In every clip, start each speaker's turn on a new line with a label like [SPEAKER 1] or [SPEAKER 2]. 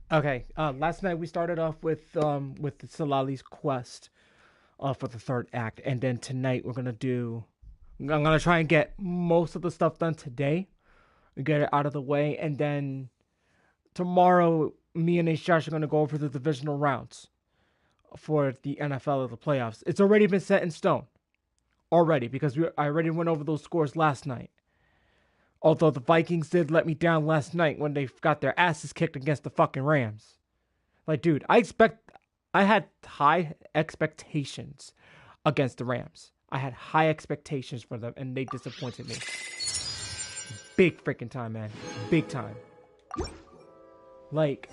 [SPEAKER 1] Okay, last night we started off with the Citlali's quest for the third act, and then tonight I'm gonna try and get most of the stuff done today, get it out of the way, and then tomorrow me and Josh are gonna go over the divisional rounds for the NFL of the playoffs. It's already been set in stone already because I already went over those scores last night. Although the Vikings did let me down last night when they got their asses kicked against the fucking Rams. Like, dude, I had high expectations against the Rams. I had high expectations for them, and they disappointed me. Big freaking time, man. Big time. Like,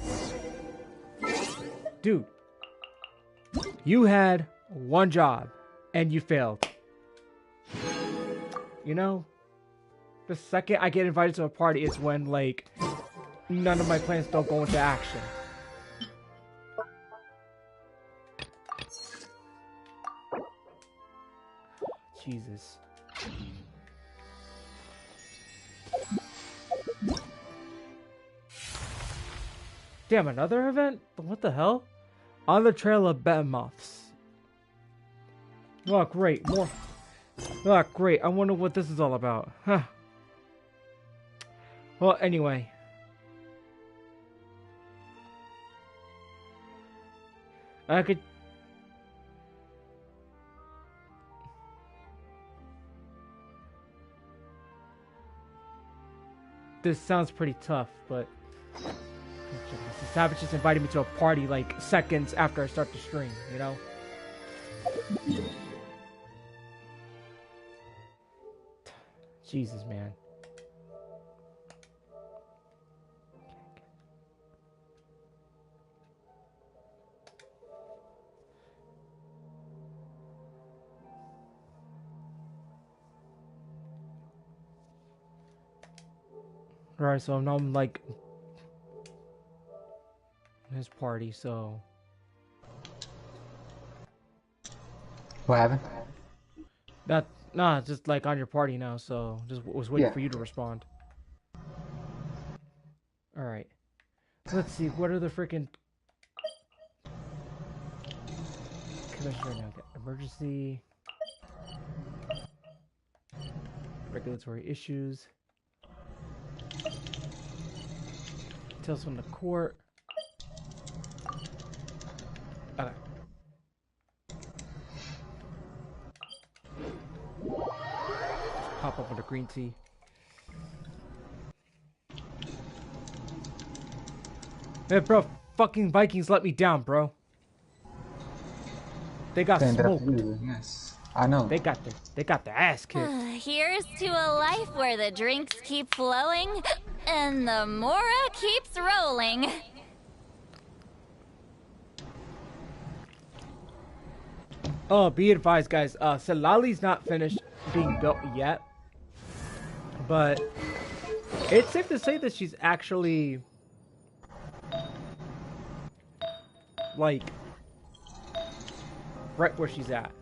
[SPEAKER 1] dude, you had one job, and you failed. You know? The second I get invited to a party is when, like, none of my plans don't go into action. Jesus. Damn, another event? What the hell? On the trail of behemoths. Oh, great. More. Oh, great. I wonder what this is all about. Huh. Well, anyway. I could... This sounds pretty tough, but... The Savage just invited me to a party, like, seconds after I start the stream, you know? Jesus, man. Alright, so now I'm like his party, so
[SPEAKER 2] what happened?
[SPEAKER 1] Nah, just like on your party now, so just was waiting for you to respond. Alright. Let's see, what are the freaking commissioner now? Emergency, regulatory issues, details from the court. Okay. Pop up with a green tea. Hey, bro, fucking Vikings let me down, bro. They got smoked.
[SPEAKER 2] Yes, I know.
[SPEAKER 1] They got their ass kicked.
[SPEAKER 3] Here's to a life where the drinks keep flowing and the Mora keeps rolling.
[SPEAKER 1] Oh, be advised, guys. Citlali's not finished being built yet, but it's safe to say that she's actually like right where she's at.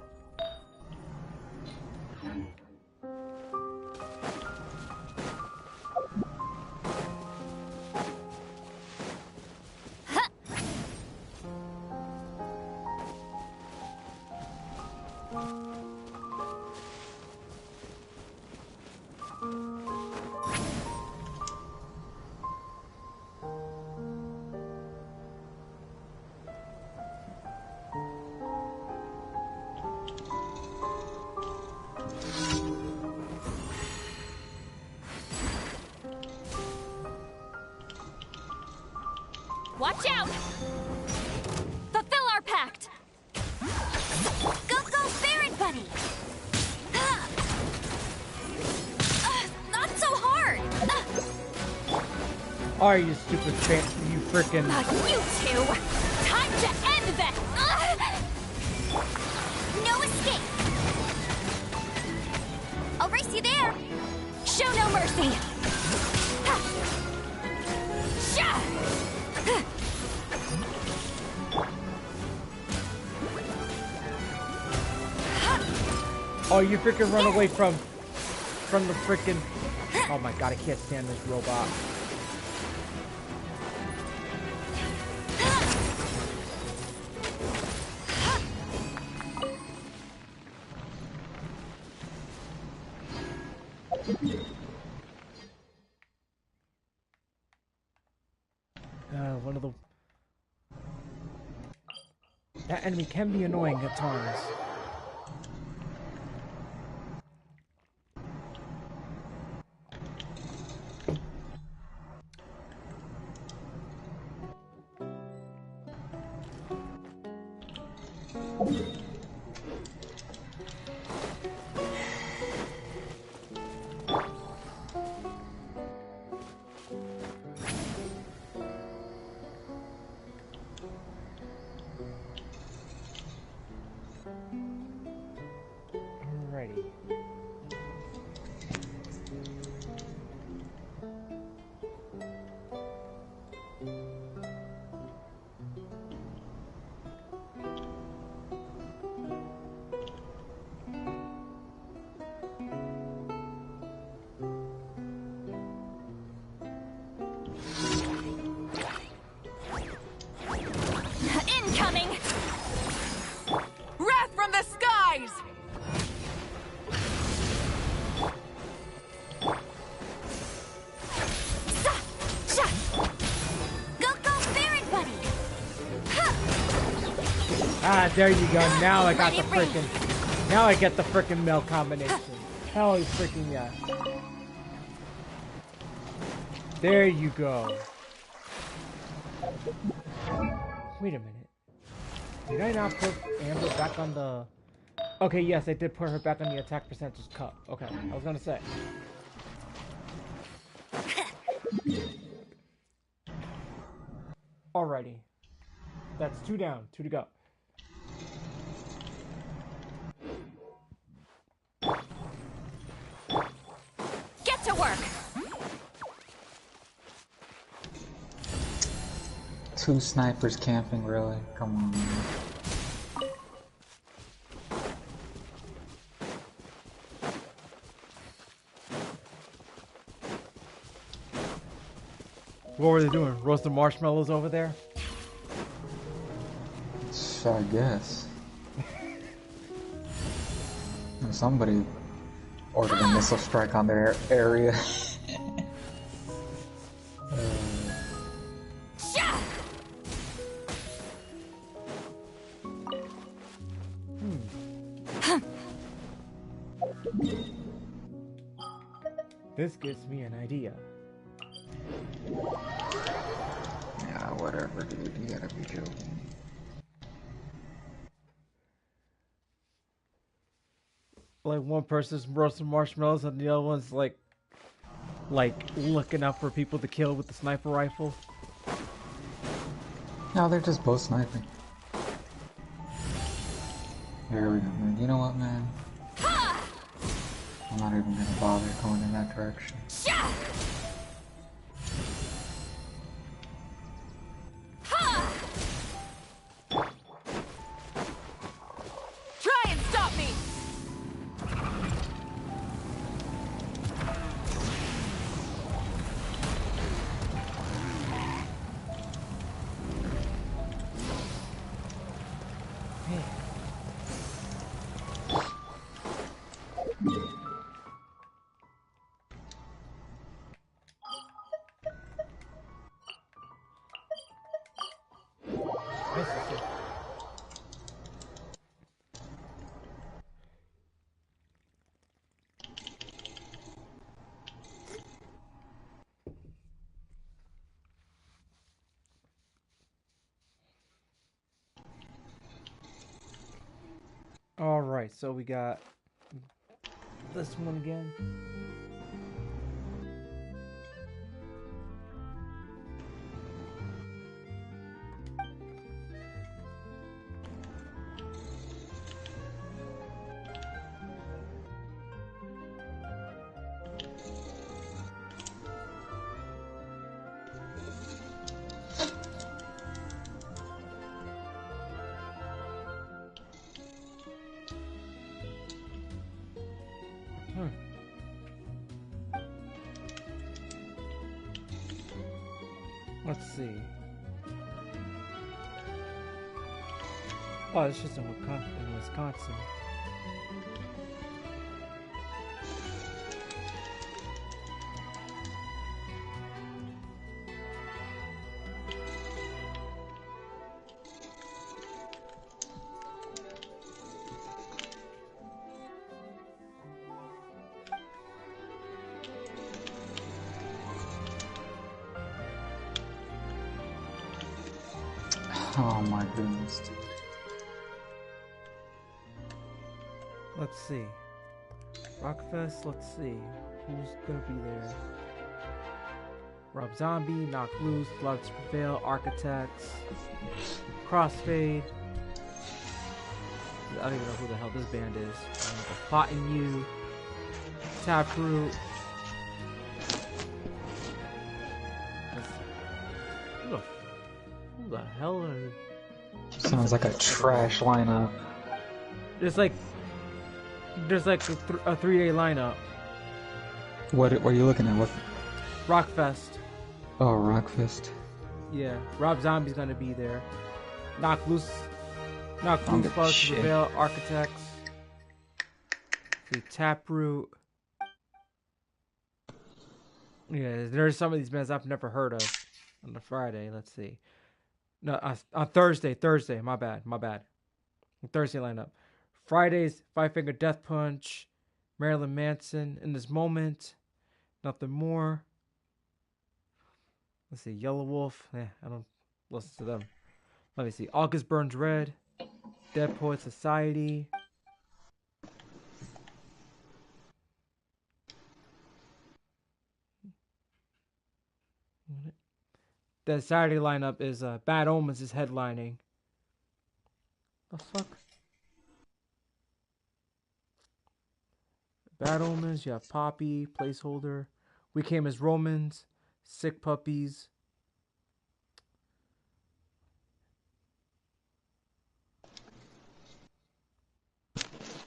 [SPEAKER 3] Watch out! Fulfill our pact! Go, go, Ferret Bunny! Not so hard!
[SPEAKER 1] Are you stupid chance? You frickin'...
[SPEAKER 3] You two! Time to end this! No escape! I'll race you there! Show no mercy!
[SPEAKER 1] Oh, you freaking run away from the freaking. Oh my god, I can't stand this robot. One of the. That enemy can be annoying at times. Alrighty.
[SPEAKER 3] Incoming!
[SPEAKER 4] Wrath from the skies!
[SPEAKER 3] Go, Spirit Buddy!
[SPEAKER 1] Ah, there you go. Now I got the freaking. Now I get the freaking male combination. Hell, freaking yes. There you go. Wait a minute. Did I not put Amber back on the... Okay, yes, I did put her back on the attack percentage cup. Okay, I was gonna say. Alrighty. That's 2 down, 2 to go.
[SPEAKER 3] Get to work!
[SPEAKER 2] 2 snipers camping, really? Come on, man.
[SPEAKER 1] What were they doing? Roasting marshmallows over there?
[SPEAKER 2] I guess. And somebody ordered a missile strike on their area.
[SPEAKER 1] This gives me an idea.
[SPEAKER 2] Yeah, whatever, dude. You gotta be joking.
[SPEAKER 1] Like one person's roasting marshmallows and the other one's like looking out for people to kill with the sniper rifle.
[SPEAKER 2] No, they're just both sniping. There we go, man. You know what, man? I'm not even gonna bother going in that direction.
[SPEAKER 4] Try and stop me!
[SPEAKER 1] Alright, so we got this one again. Let's see. Oh, it's just in Wisconsin.
[SPEAKER 2] Oh my goodness, dude.
[SPEAKER 1] Let's see. Rockfest, let's see. Who's gonna be there? Rob Zombie, Knock Loose, Slugs Prevail, Architects, Crossfade. I don't even know who the hell this band is. Plotting You, Taproot. Who the hell are...
[SPEAKER 2] Sounds like a trash lineup.
[SPEAKER 1] There's like a 3-day lineup.
[SPEAKER 2] What are you looking at? What?
[SPEAKER 1] Rockfest.
[SPEAKER 2] Oh, Rockfest.
[SPEAKER 1] Yeah, Rob Zombie's gonna be there. Knock Loose,
[SPEAKER 2] good
[SPEAKER 1] Slugs
[SPEAKER 2] shit.
[SPEAKER 1] Prevail, Architects. See, Taproot. Yeah, there's some of these bands I've never heard of on the Friday. Let's see. No, on Thursday, my bad. Thursday lineup. Fridays, Five Finger Death Punch, Marilyn Manson, In This Moment, Nothing More. Let's see, Yellow Wolf. I don't listen to them. Let me see. August Burns Red, Dead Poet Society. The Saturday lineup is Bad Omens is headlining. The fuck? Bad Omens, you have Poppy, Placeholder. We Came as Romans, Sick Puppies.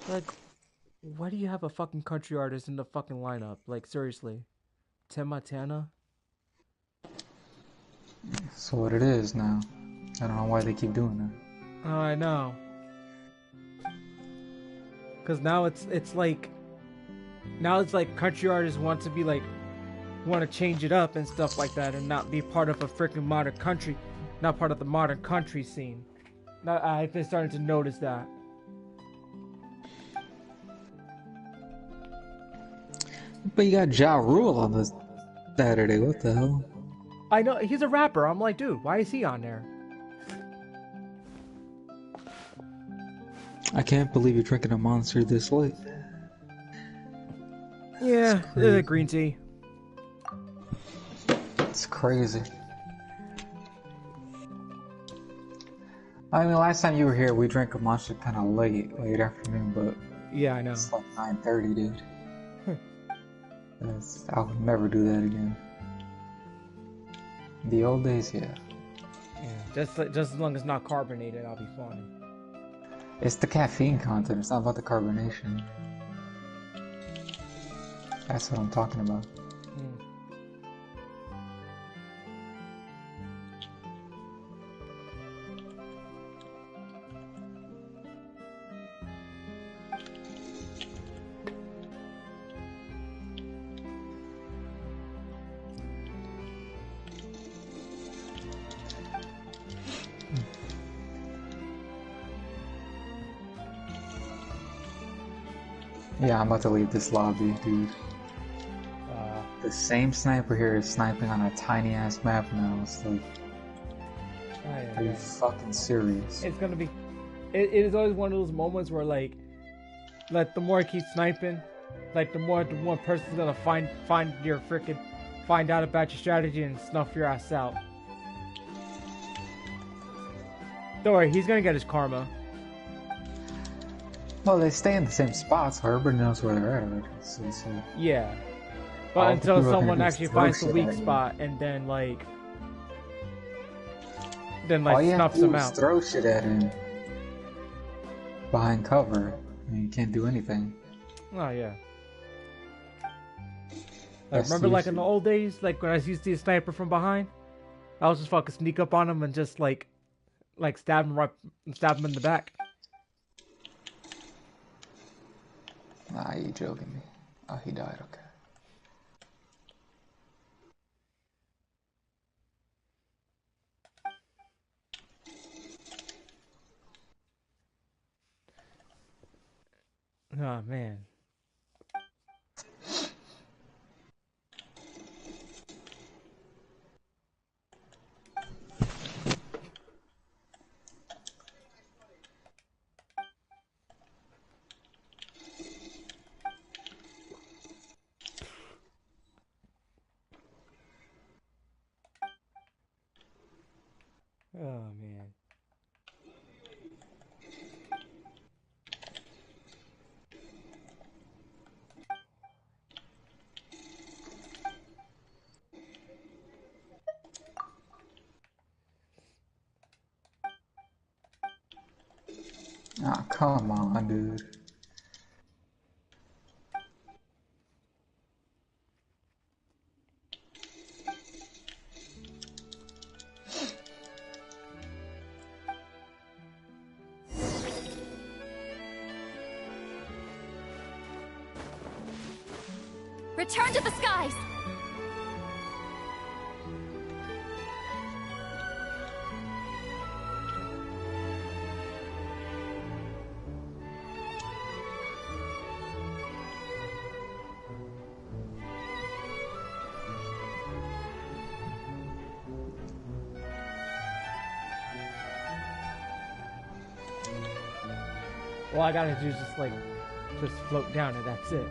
[SPEAKER 1] Like, why do you have a fucking country artist in the fucking lineup? Like, seriously. Tim Montana?
[SPEAKER 2] That's what it is now. I don't know why they keep doing that.
[SPEAKER 1] Oh, I know. Cause now it's like country artists want to change it up and stuff like that, and not be part of a freaking modern country, not part of the modern country scene. Now I've been starting to notice that.
[SPEAKER 2] But you got Ja Rule on this Saturday. What the hell?
[SPEAKER 1] I know he's a rapper. I'm like, dude, why is he on there?
[SPEAKER 2] I can't believe you're drinking a Monster this late.
[SPEAKER 1] Yeah, green tea.
[SPEAKER 2] It's crazy. I mean, last time you were here, we drank a Monster kind of late afternoon, but
[SPEAKER 1] Yeah, I know.
[SPEAKER 2] it's like 9:30, dude. I would never do that again. The old days, yeah.
[SPEAKER 1] Yeah, just as long as it's not carbonated, I'll be fine.
[SPEAKER 2] It's the caffeine content, it's not about the carbonation. That's what I'm talking about. Yeah, I'm about to leave this lobby, dude. The same sniper here is sniping on a tiny ass map now. It's like, are you fucking serious?
[SPEAKER 1] It's gonna be. It is always one of those moments where like the more I keep sniping, like the more the one person's gonna find out about your strategy and snuff your ass out. Don't worry, he's gonna get his karma.
[SPEAKER 2] Well, they stay in the same spots, so everybody knows where they're at. So,
[SPEAKER 1] Yeah, but
[SPEAKER 2] all
[SPEAKER 1] until
[SPEAKER 2] the people
[SPEAKER 1] someone
[SPEAKER 2] can
[SPEAKER 1] actually
[SPEAKER 2] throw
[SPEAKER 1] finds the
[SPEAKER 2] shit
[SPEAKER 1] weak
[SPEAKER 2] at you.
[SPEAKER 1] spot and then
[SPEAKER 2] All you have
[SPEAKER 1] snuffs
[SPEAKER 2] to do
[SPEAKER 1] him
[SPEAKER 2] is
[SPEAKER 1] out.
[SPEAKER 2] throw shit at him behind cover, and you can't do anything.
[SPEAKER 1] Oh yeah.
[SPEAKER 2] That's
[SPEAKER 1] Remember,
[SPEAKER 2] the
[SPEAKER 1] like in
[SPEAKER 2] issue.
[SPEAKER 1] the old days, like when I used to see a sniper from behind. I'll just fucking sneak up on him and just like stab him in the back.
[SPEAKER 2] Nah, you joking me. Oh, he died, okay.
[SPEAKER 1] Oh man. Oh man.
[SPEAKER 2] Ah, come on, dude.
[SPEAKER 3] Return to the skies!
[SPEAKER 1] All I gotta do is just float down and that's it.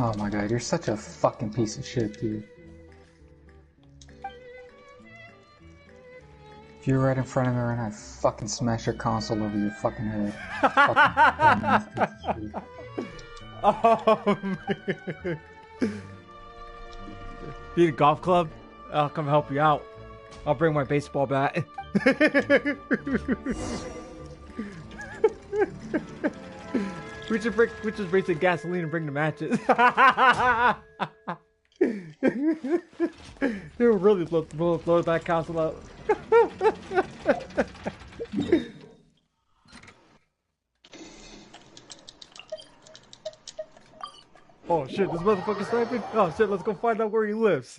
[SPEAKER 2] Oh my god, you're such a fucking piece of shit, dude. If you're right in front of me right now, I'd fucking smash your console over your fucking head. Fucking
[SPEAKER 1] Oh man. You need a golf club? I'll come help you out. I'll bring my baseball bat. We just bring some gasoline and bring the matches. They'll really blow that console up. Oh shit, this motherfucker's sniping? Oh shit, let's go find out where he lives.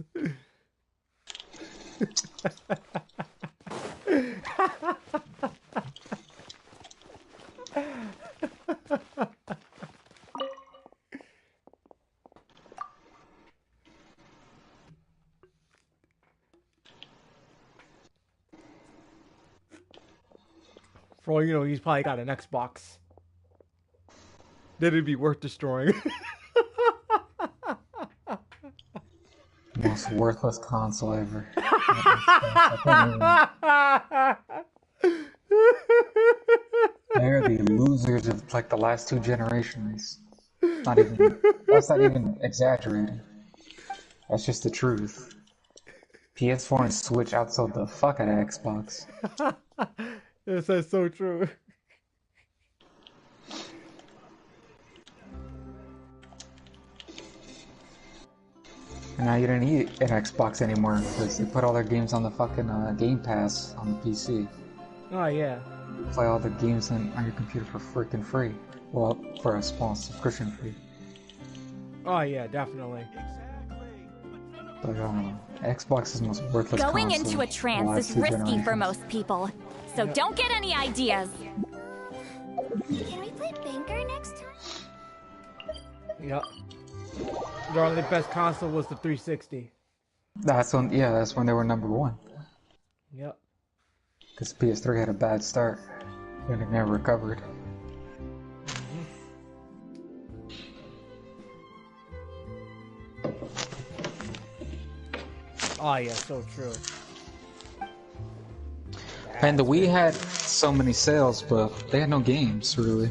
[SPEAKER 1] For all you know, he's probably got an Xbox. Then it'd be worth destroying.
[SPEAKER 2] most worthless console ever. They're the losers of like the last two generations. That's not even exaggerating. That's just the truth. PS4 and Switch outsold the fuck out of Xbox.
[SPEAKER 1] Yes, that's so true.
[SPEAKER 2] And now you don't need an Xbox anymore because they put all their games on the fucking Game Pass on the PC.
[SPEAKER 1] Oh yeah.
[SPEAKER 2] You play all the games on your computer for freaking free. Well, for a small subscription fee.
[SPEAKER 1] Oh yeah, definitely.
[SPEAKER 2] But I don't know. Xbox is the most worthless
[SPEAKER 3] Going
[SPEAKER 2] console
[SPEAKER 3] into a
[SPEAKER 2] of the
[SPEAKER 3] trance
[SPEAKER 2] last
[SPEAKER 3] is
[SPEAKER 2] two
[SPEAKER 3] risky for
[SPEAKER 2] generations.
[SPEAKER 3] most people, so don't get any ideas.
[SPEAKER 5] Can we play Banker next time?
[SPEAKER 1] Yep. Their only best console was the 360.
[SPEAKER 2] That's when, yeah, that's when they were number one.
[SPEAKER 1] Yep.
[SPEAKER 2] Because PS3 had a bad start, and it never recovered.
[SPEAKER 1] Oh yeah, so true.
[SPEAKER 2] And the Wii had so many sales, but they had no games, really.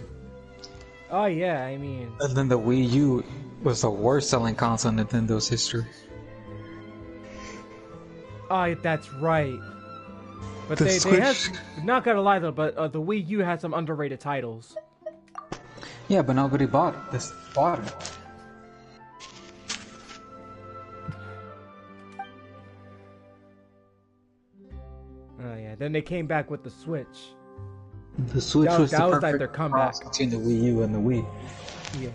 [SPEAKER 1] Oh yeah, I mean.
[SPEAKER 2] And then the Wii U was the worst selling console in Nintendo's history.
[SPEAKER 1] Oh, that's right. But
[SPEAKER 2] The
[SPEAKER 1] they
[SPEAKER 2] Switch-
[SPEAKER 1] had, not gonna lie though, but the Wii U had some underrated titles.
[SPEAKER 2] Yeah, but nobody bought it. This bought it.
[SPEAKER 1] Oh yeah, then they came back with the Switch.
[SPEAKER 2] The Switch
[SPEAKER 1] That
[SPEAKER 2] was
[SPEAKER 1] was
[SPEAKER 2] the
[SPEAKER 1] like
[SPEAKER 2] perfect
[SPEAKER 1] their comeback.
[SPEAKER 2] cross between the Wii U and the Wii.
[SPEAKER 1] Yeah.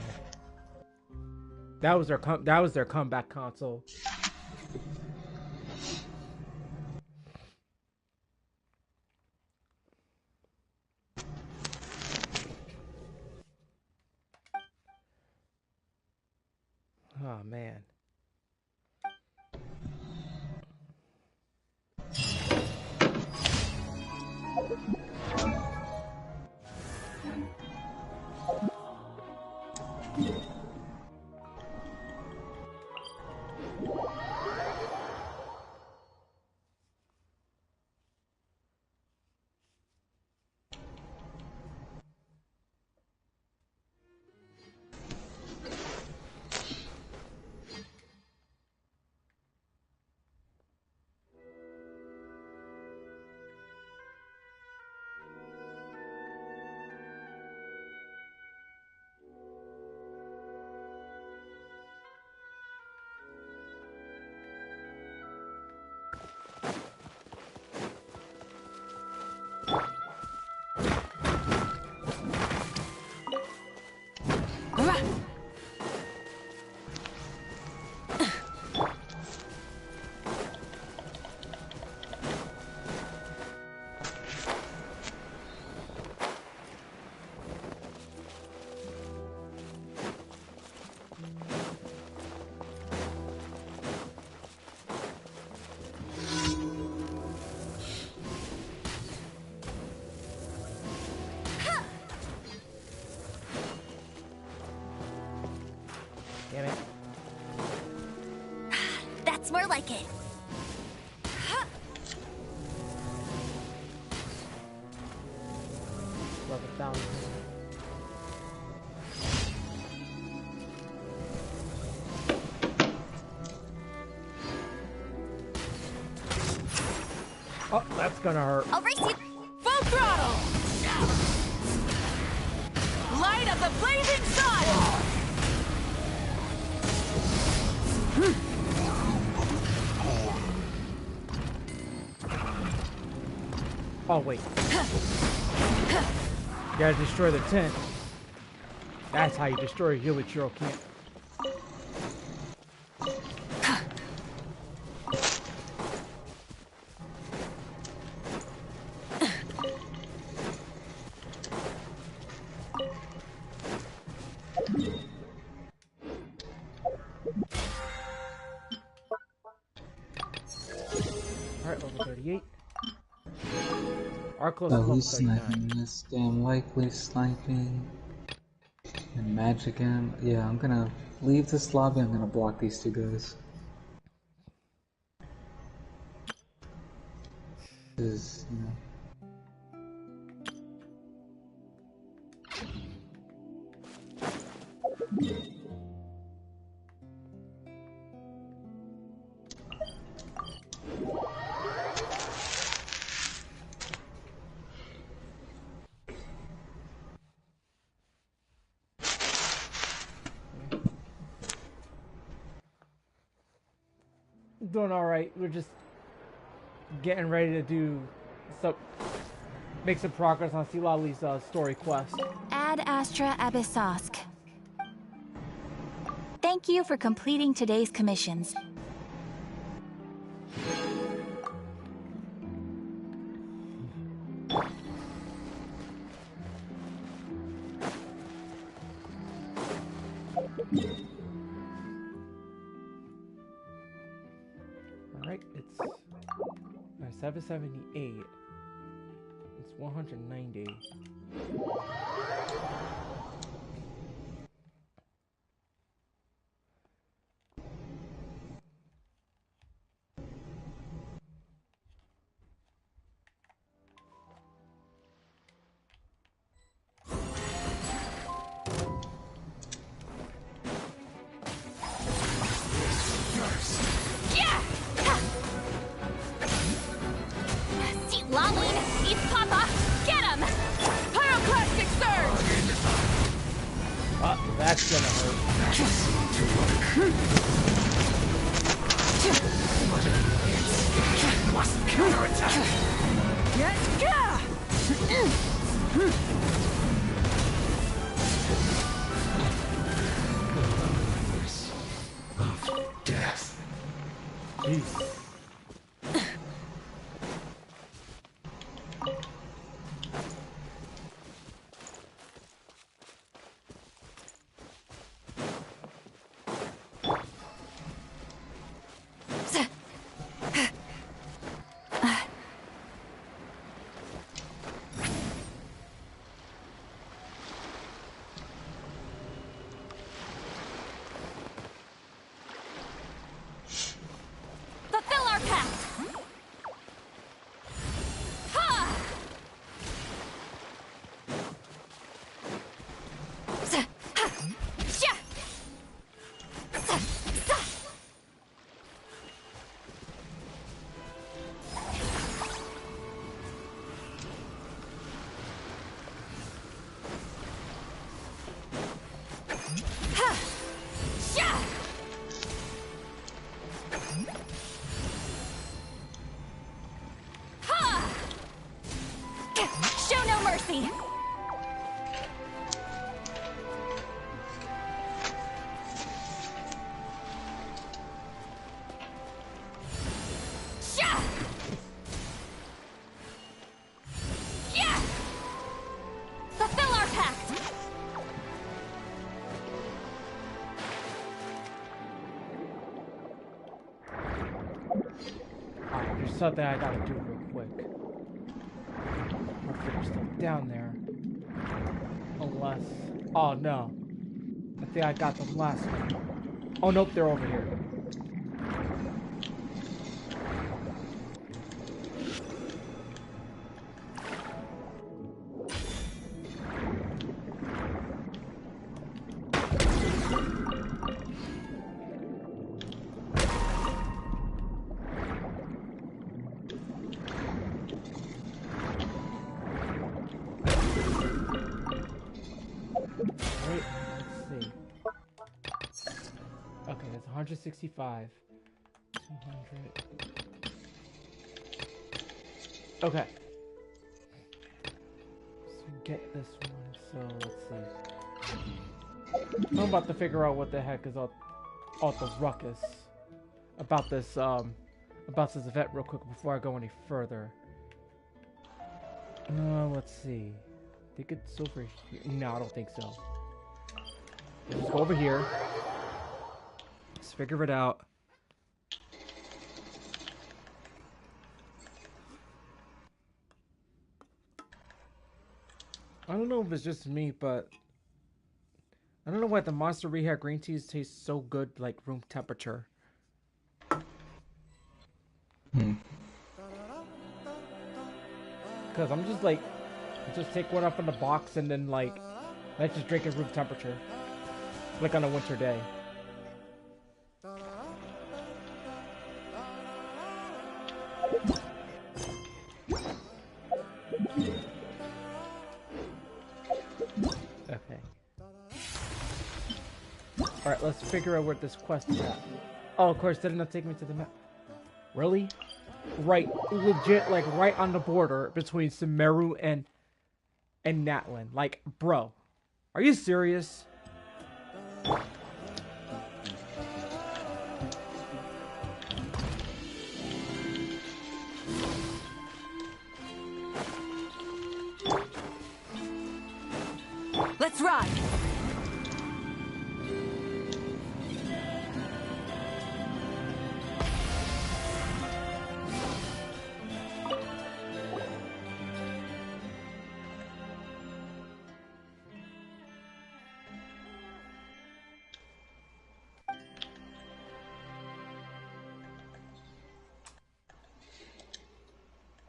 [SPEAKER 1] That was their comeback console. Oh man. Damn it.
[SPEAKER 3] That's more like it.
[SPEAKER 1] Love it down. Oh, that's gonna hurt.
[SPEAKER 3] I'll race you.
[SPEAKER 4] Full throttle! Light of the blazing sun!
[SPEAKER 1] Oh wait. You gotta destroy the tent. That's how you destroy Yuichiro camp. Alright, level 38. Our close
[SPEAKER 2] Oh,
[SPEAKER 1] level
[SPEAKER 2] he's
[SPEAKER 1] 39.
[SPEAKER 2] sniping this damn likely sniping. And magic him. Yeah, I'm gonna leave this lobby, I'm gonna block these two guys. Is, you know.
[SPEAKER 1] Doing alright. We're just getting ready to do some make some progress on Citlali's story quest.
[SPEAKER 6] Ad Astra Abyssosk. Thank you for completing today's commissions.
[SPEAKER 1] Alright, it's 778. It's 190. That's gonna hurt.
[SPEAKER 4] Must counterattack. Of death.
[SPEAKER 1] Jeez.
[SPEAKER 6] Show no mercy!
[SPEAKER 3] Fulfill our pact!
[SPEAKER 1] Alright, there's something I gotta do real quick. I'll figure stuff down there. Unless... Oh, no. I think I got them last one. Oh, nope, they're over here. Wait, let's see. Okay, that's 165. 200. Okay. So get this one, so let's see. I'm about to figure out what the heck is all the ruckus about this event real quick before I go any further. Let's see. I think it's over here. No, I don't think so. Let's go over here. Let's figure it out. I don't know if it's just me, but I don't know why the Monster Rehab green teas taste so good, like room temperature. Because I'm just like, just take one up in the box and then like, I just drink at room temperature. Like on a winter day. Okay. Alright, let's figure out where this quest is at. Oh, of course, didn't it take me to the map? Really? right, legit, like right on the border between Sumeru and Natlin. Like, bro, are you serious?
[SPEAKER 6] Let's ride!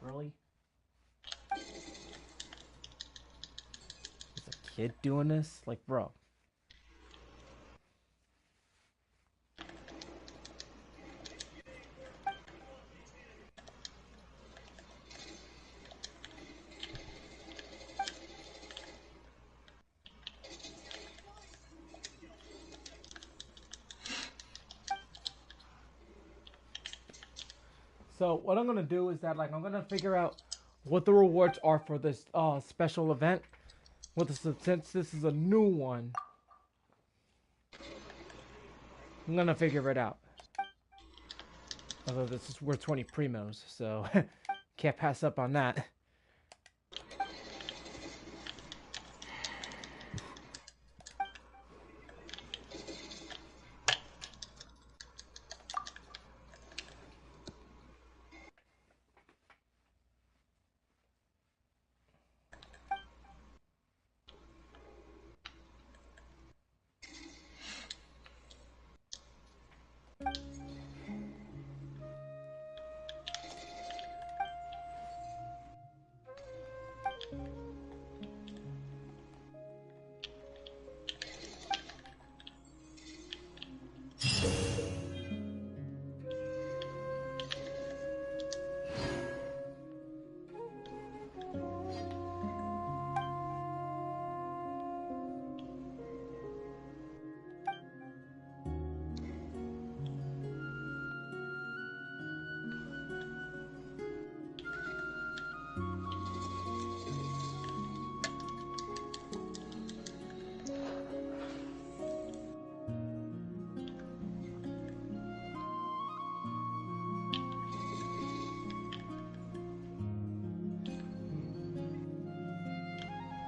[SPEAKER 1] Really? Is a kid doing this? Like, bro. So what I'm gonna do is that, like, I'm gonna figure out what the rewards are for this special event. Since this is a new one, I'm gonna figure it out. Although this is worth 20 primos, so can't pass up on that.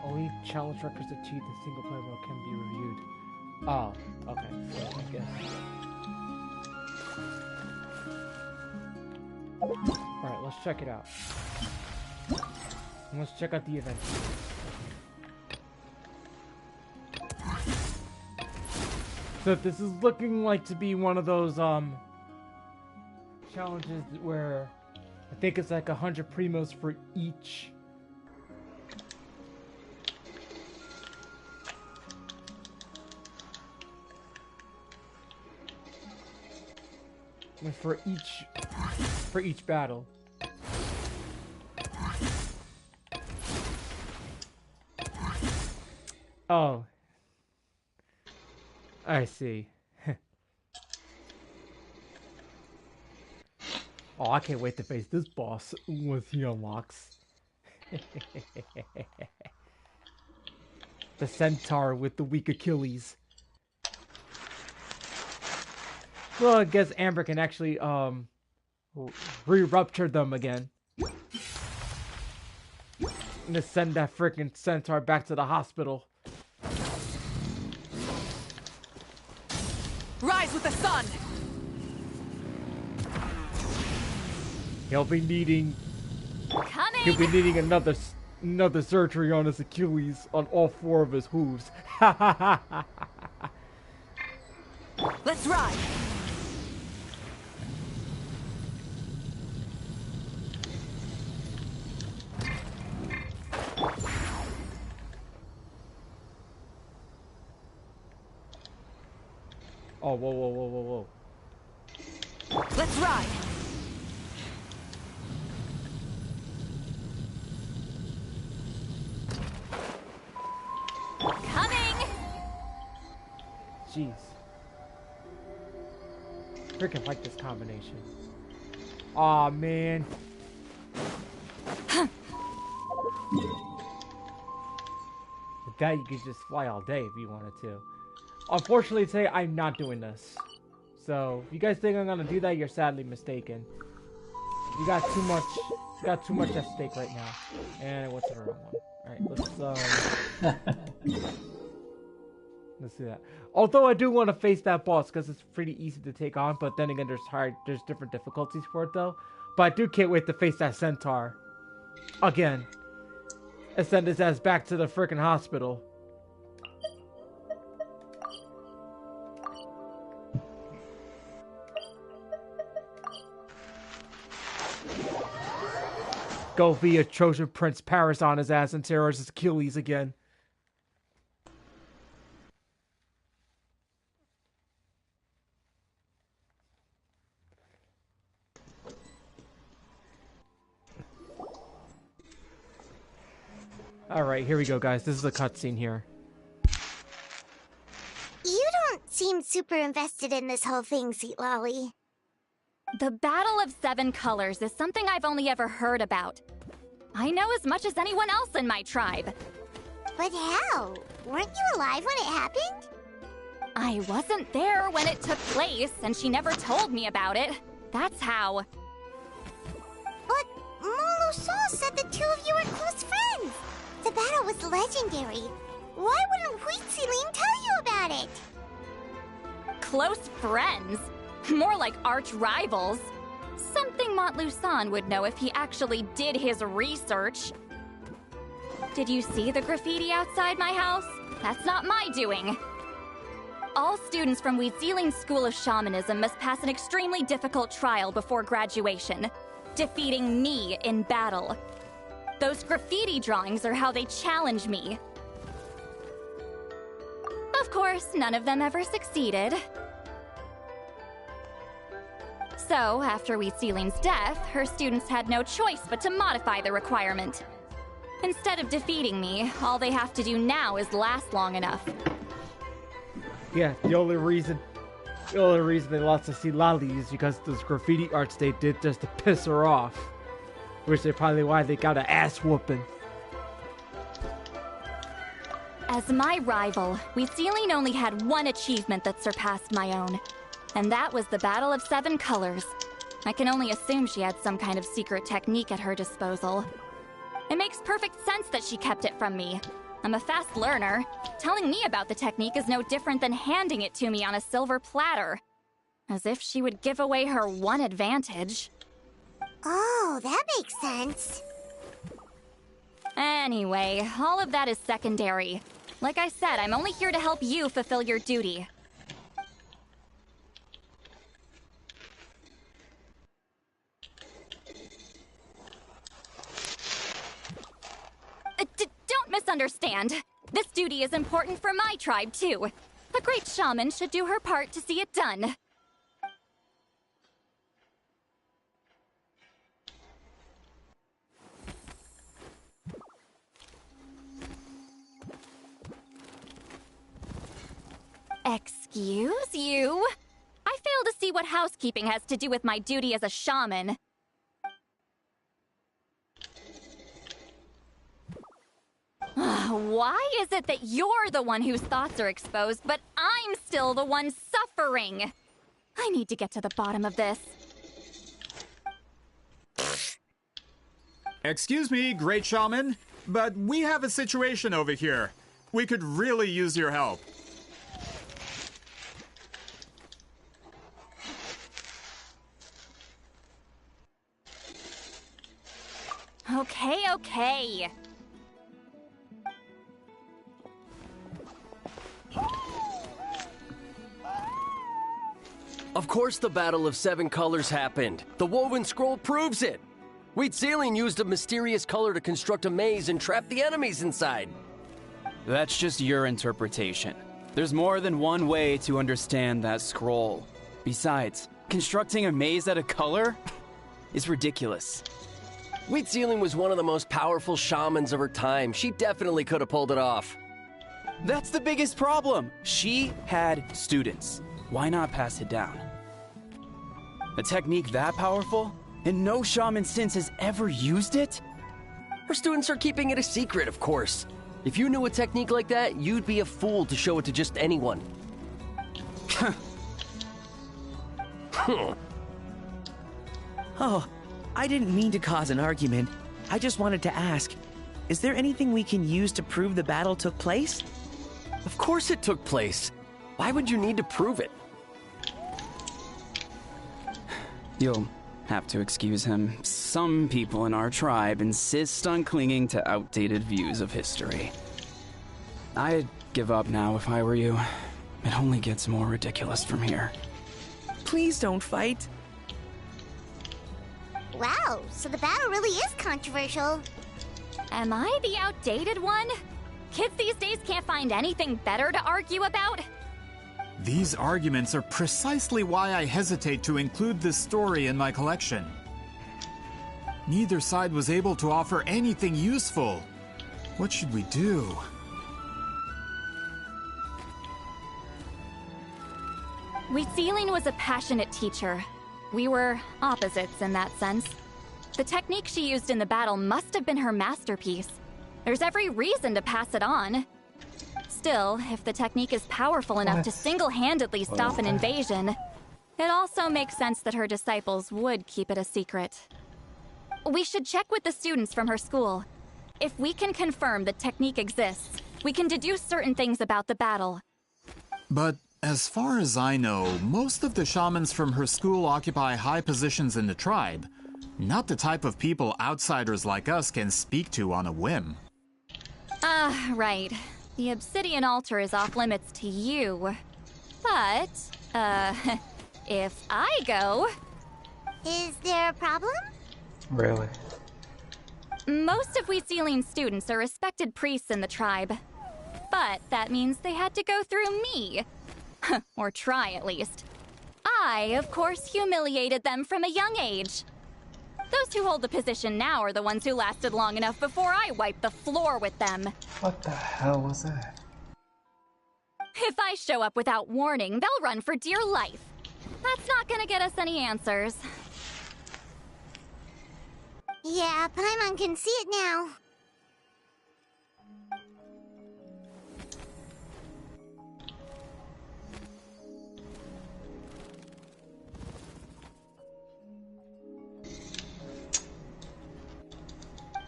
[SPEAKER 1] Only challenge records achieved in single player mode can be reviewed. Oh, okay. So I guess. Alright, let's check it out. Let's check out the event. So this is looking like to be one of those challenges where I think it's like 100 primos for each. For each battle. Oh. I see. Oh, I can't wait to face this boss once he unlocks. The centaur with the weak Achilles. Well, I guess Amber can actually re-rupture them again. And to send that freaking centaur back to the hospital.
[SPEAKER 6] Rise with the sun!
[SPEAKER 1] He'll be needing
[SPEAKER 3] Coming!
[SPEAKER 1] another surgery on his Achilles, on all 4 of his hooves.
[SPEAKER 6] Let's ride!
[SPEAKER 1] Oh, whoa, whoa, whoa, whoa, whoa.
[SPEAKER 6] Let's ride!
[SPEAKER 3] Coming!
[SPEAKER 1] Jeez. Freaking like this combination. Aw, man. With that, you could just fly all day if you wanted to. Unfortunately, today, I'm not doing this. So, if you guys think I'm gonna do that, you're sadly mistaken. You got too much at stake right now. And what's the wrong one? Alright, let's do that. Although I do want to face that boss because it's pretty easy to take on, but then again, there's different difficulties for it though. But I do can't wait to face that centaur again and send his ass back to the freaking hospital. Go via Trojan Prince Paris on his ass and tear his Achilles again. Alright, here we go, guys. This is a cutscene here.
[SPEAKER 5] You don't seem super invested in this whole thing, Citlali.
[SPEAKER 3] The Battle of Seven Colors is something I've only ever heard about. I know as much as anyone else in my tribe.
[SPEAKER 5] But how? Weren't you alive when it happened?
[SPEAKER 3] I wasn't there when it took place, and she never told me about it. That's how.
[SPEAKER 5] But Molu-Saw said the two of you were close friends. The battle was legendary. Why wouldn't Huitziling tell you about it?
[SPEAKER 3] Close friends? More like arch rivals. Something Montluçon would know if he actually did his research. Did you see the graffiti outside my house? That's not my doing. All students from Huitziling's School of Shamanism must pass an extremely difficult trial before graduation, defeating me in battle. Those graffiti drawings are how they challenge me. Of course, none of them ever succeeded. So, after Huitziling's death, her students had no choice but to modify the requirement. Instead of defeating me, all they have to do now is last long enough.
[SPEAKER 1] Yeah, the only reason they lost to Citlali is because those graffiti arts they did just to piss her off. Which is probably why they got an ass whooping.
[SPEAKER 3] As my rival, Huitziling only had one achievement that surpassed my own. And that was the Battle of Seven Colors. I can only assume she had some kind of secret technique at her disposal. It makes perfect sense that she kept it from me. I'm a fast learner. Telling me about the technique is no different than handing it to me on a silver platter. As if she would give away her one advantage.
[SPEAKER 5] Oh, that makes sense.
[SPEAKER 3] Anyway, all of that is secondary. Like I said, I'm only here to help you fulfill your duty. Don't misunderstand. This duty is important for my tribe, too. A great shaman should do her part to see it done. Excuse you? I fail to see what housekeeping has to do with my duty as a shaman. Why is it that you're the one whose thoughts are exposed, but I'm still the one suffering? I need to get to the bottom of this.
[SPEAKER 7] Excuse me, great shaman, but we have a situation over here. We could really use your help.
[SPEAKER 3] Okay.
[SPEAKER 8] Of course the Battle of Seven Colors happened. The woven scroll proves it. Huitziling used a mysterious color to construct a maze and trap the enemies inside.
[SPEAKER 9] That's just your interpretation. There's more than one way to understand that scroll. Besides, constructing a maze out of color is ridiculous.
[SPEAKER 8] Huitziling was one of the most powerful shamans of her time. She definitely could have pulled it off.
[SPEAKER 9] That's the biggest problem. She had students. Why not pass it down? A technique that powerful? And no shaman since has ever used it?
[SPEAKER 8] Our students are keeping it a secret, of course. If you knew a technique like that, you'd be a fool to show it to just anyone.
[SPEAKER 10] Oh, I didn't mean to cause an argument. I just wanted to ask, is there anything we can use to prove the battle took place?
[SPEAKER 8] Of course it took place. Why would you need to prove it?
[SPEAKER 9] You'll have to excuse him. Some people in our tribe insist on clinging to outdated views of history. I'd give up now if I were you. It only gets more ridiculous from here.
[SPEAKER 10] Please don't fight.
[SPEAKER 5] Wow, so the battle really is controversial.
[SPEAKER 3] Am I the outdated one? Kids these days can't find anything better to argue about?
[SPEAKER 7] These arguments are precisely why I hesitate to include this story in my collection. Neither side was able to offer anything useful. What should we do?
[SPEAKER 3] Wheatsealing was a passionate teacher. We were opposites in that sense. The technique she used in the battle must have been her masterpiece. There's every reason to pass it on. Still, if the technique is powerful enough to single-handedly stop an invasion, it also makes sense that her disciples would keep it a secret. We should check with the students from her school. If we can confirm the technique exists, we can deduce certain things about the battle.
[SPEAKER 7] But as far as I know, most of the shamans from her school occupy high positions in the tribe. Not the type of people outsiders like us can speak to on a whim.
[SPEAKER 3] Right. The obsidian altar is off limits to you. But, if I go...
[SPEAKER 5] Is there a problem?
[SPEAKER 2] Really?
[SPEAKER 3] Most of Wheatsealing's students are respected priests in the tribe. But that means they had to go through me. Or try, at least. I, of course, humiliated them from a young age. Those who hold the position now are the ones who lasted long enough before I wiped the floor with them.
[SPEAKER 2] What the hell was that?
[SPEAKER 3] If I show up without warning, they'll run for dear life. That's not gonna get us any answers.
[SPEAKER 5] Yeah, Paimon can see it now.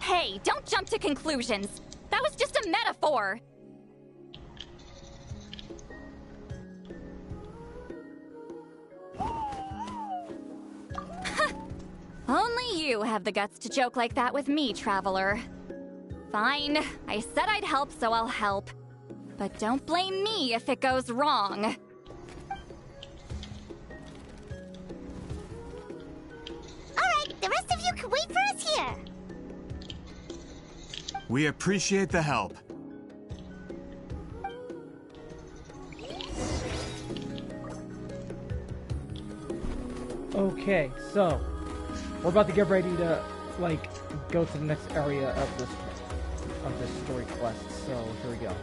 [SPEAKER 3] Hey, don't jump to conclusions. That was just a metaphor. Only you have the guts to joke like that with me, Traveler. Fine, I said I'd help, so I'll help. But don't blame me if it goes wrong.
[SPEAKER 5] Alright, the rest of you can wait for us here.
[SPEAKER 7] We appreciate the help.
[SPEAKER 1] Okay, so we're about to get ready to like go to the next area of this story quest. So here we go.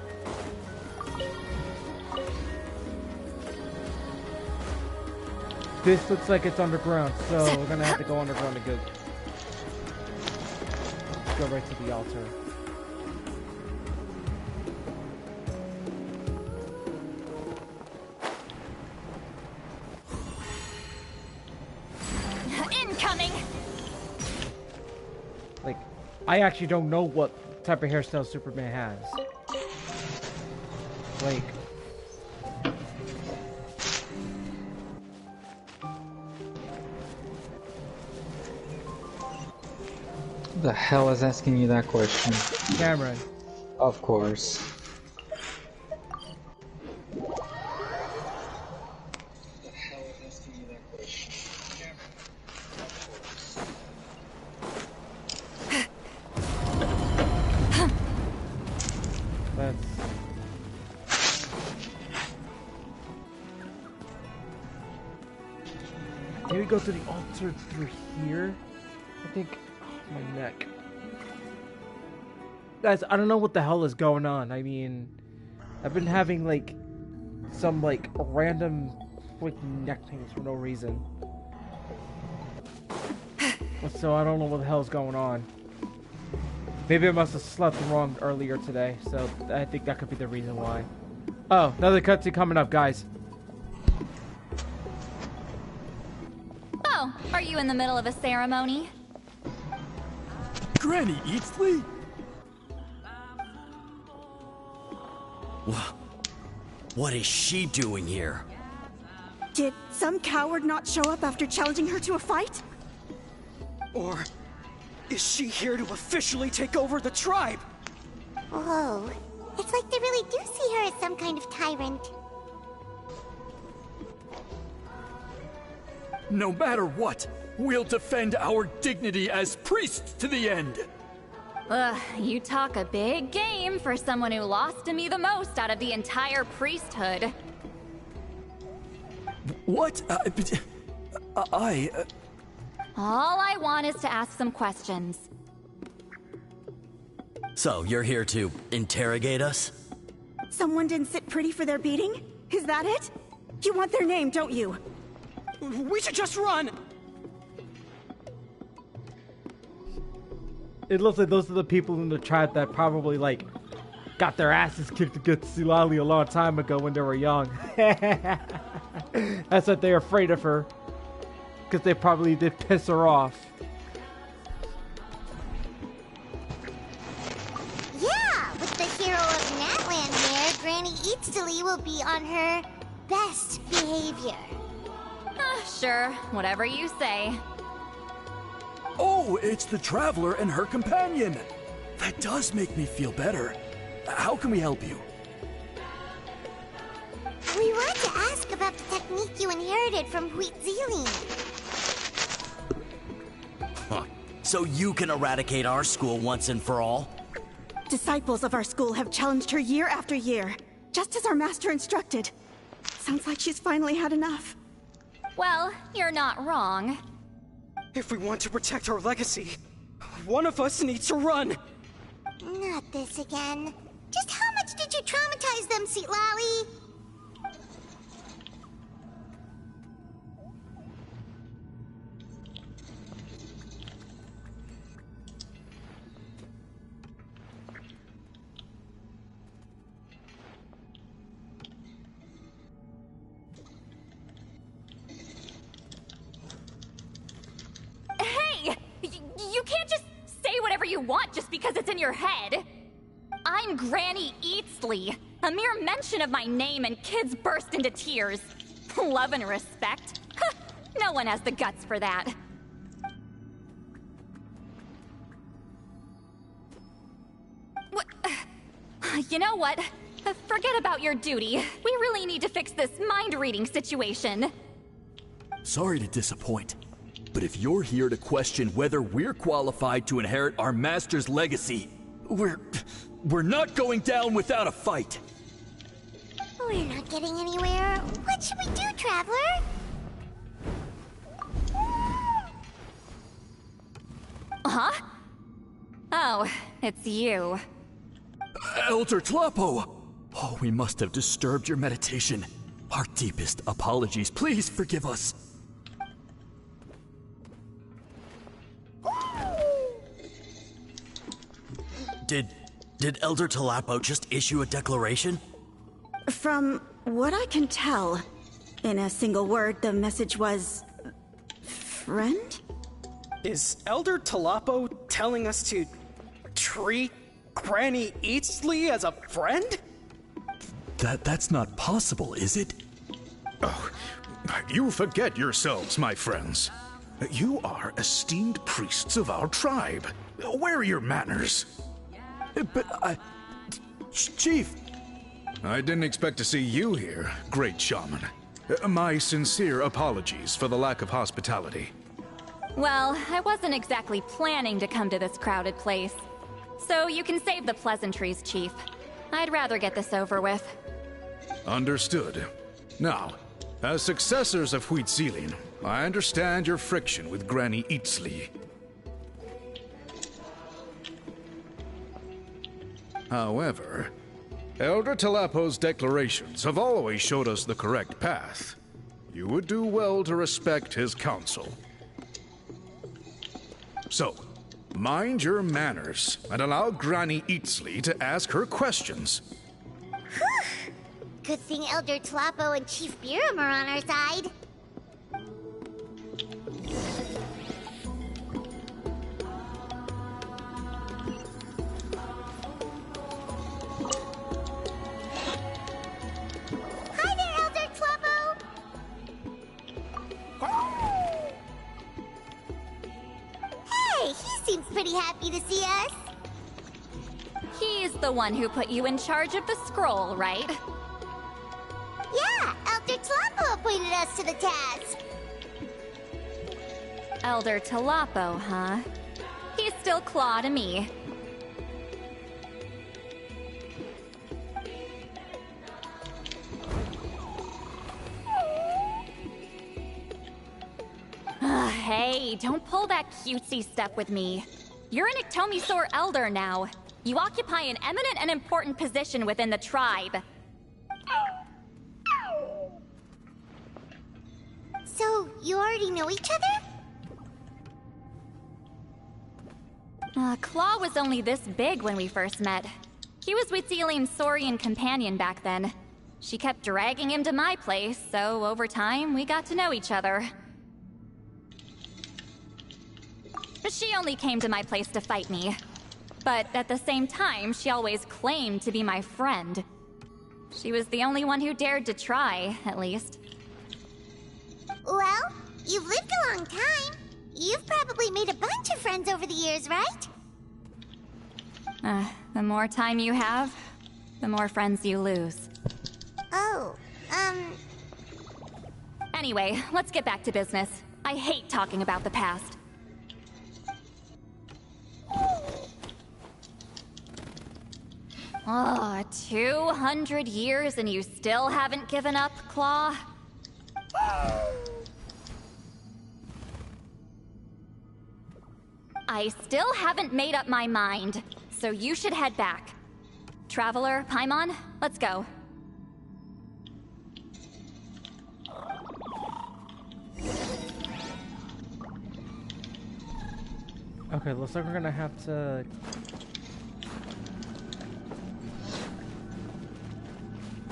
[SPEAKER 1] This looks like it's underground, so we're gonna have to go underground to go right to the altar.
[SPEAKER 3] Incoming!
[SPEAKER 1] Like, I actually don't know what type of hairstyle Superman has. Like,
[SPEAKER 2] Who the hell is asking you that question?
[SPEAKER 1] Cameron.
[SPEAKER 2] Of course.
[SPEAKER 1] Maybe go to the altar through here. I think. Oh, my neck. Guys, I don't know what the hell is going on. I mean, I've been having like some like random like neck pains for no reason. So I don't know what the hell's going on. Maybe I must have slept wrong earlier today, so I think that could be the reason why. Oh, another cutscene coming up, guys.
[SPEAKER 3] Oh, are you in the middle of a ceremony?
[SPEAKER 4] Granny Eatsley?
[SPEAKER 11] What is she doing here?
[SPEAKER 12] Did some coward not show up after challenging her to a fight?
[SPEAKER 13] Or is she here to officially take over the tribe?
[SPEAKER 5] Whoa. It's like they really do see her as some kind of tyrant.
[SPEAKER 4] No matter what, we'll defend our dignity as priests to the end.
[SPEAKER 3] Ugh, you talk a big game for someone who lost to me the most out of the entire priesthood.
[SPEAKER 4] What?
[SPEAKER 3] All I want is to ask some questions.
[SPEAKER 11] So, you're here to interrogate us?
[SPEAKER 12] Someone didn't sit pretty for their beating? Is that it? You want their name, don't you?
[SPEAKER 13] We should just run!
[SPEAKER 1] It looks like those are the people in the tribe that probably, like, got their asses kicked against Citlali a long time ago when they were young. That's what they're afraid of her. Because they probably did piss her off.
[SPEAKER 5] Yeah, with the hero of Natland here, Granny Eatsley will be on her best behavior.
[SPEAKER 3] Sure, whatever you say.
[SPEAKER 4] Oh, it's the Traveler and her companion. That does make me feel better. How can we help you?
[SPEAKER 5] We want to ask about the technique you inherited from Wheatzealing.
[SPEAKER 11] Huh. So you can eradicate our school once and for all?
[SPEAKER 12] Disciples of our school have challenged her year after year, just as our master instructed. Sounds like she's finally had enough.
[SPEAKER 3] Well, you're not wrong.
[SPEAKER 13] If we want to protect our legacy, one of us needs to run!
[SPEAKER 5] Not this again. Just how much did you traumatize them, Citlali?
[SPEAKER 3] Hey! You can't just say whatever you want just because it's in your head. I'm Granny Eatsley. A mere mention of my name and kids burst into tears. Love and respect? Huh, no one has the guts for that. You know what? Forget about your duty. We really need to fix this mind-reading situation.
[SPEAKER 4] Sorry to disappoint, but if you're here to question whether we're qualified to inherit our master's legacy, we're not going down without a fight.
[SPEAKER 5] We're not getting anywhere. What should we do, Traveler?
[SPEAKER 3] Huh? Oh, it's you.
[SPEAKER 4] Elder Tlapo! Oh, we must have disturbed your meditation. Our deepest apologies. Please forgive us.
[SPEAKER 11] Did Elder Tlapo just issue a declaration?
[SPEAKER 12] From what I can tell, in a single word, the message was... friend?
[SPEAKER 13] Is Elder Tlapo telling us to treat Granny Eatsley as a friend?
[SPEAKER 4] That's not possible, is it?
[SPEAKER 14] Oh, you forget yourselves, my friends. You are esteemed priests of our tribe. Where are your manners?
[SPEAKER 4] But Chief!
[SPEAKER 14] I didn't expect to see you here, great shaman. My sincere apologies for the lack of hospitality.
[SPEAKER 3] Well, I wasn't exactly planning to come to this crowded place. So you can save the pleasantries, Chief. I'd rather get this over with.
[SPEAKER 14] Understood. Now, as successors of Wheatzealing, I understand your friction with Granny Eatsley. However, Elder Tlapo's declarations have always showed us the correct path. You would do well to respect his counsel. So, mind your manners and allow Granny Eatsley to ask her questions.
[SPEAKER 5] Whew! Good thing Elder Tlapo and Chief Biram are on our side. Hi there, Elder Tlapo! Hey, he seems pretty happy to see us.
[SPEAKER 3] He's the one who put you in charge of the scroll, right?
[SPEAKER 5] Yeah, Elder Tlapo appointed us to the task.
[SPEAKER 3] Elder Tlapo, huh? He's still Claw to me. Hey, don't pull that cutesy stuff with me. You're an Iktomi-Sor Elder now. You occupy an eminent and important position within the tribe.
[SPEAKER 5] So, you already know each other?
[SPEAKER 3] Claw was only this big when we first met. He was with Celine's Saurian companion back then. She kept dragging him to my place, so over time, we got to know each other. She only came to my place to fight me. But at the same time, she always claimed to be my friend. She was the only one who dared to try, at least.
[SPEAKER 5] Well, you've lived a long time. You've probably made a bunch of friends over the years, right?
[SPEAKER 3] The more time you have, the more friends you lose.
[SPEAKER 5] Oh,
[SPEAKER 3] Anyway, let's get back to business. I hate talking about the past. 200 years and you still haven't given up, Claw? I still haven't made up my mind, so you should head back. Traveler, Paimon, let's go.
[SPEAKER 1] Okay, looks like we're gonna have to...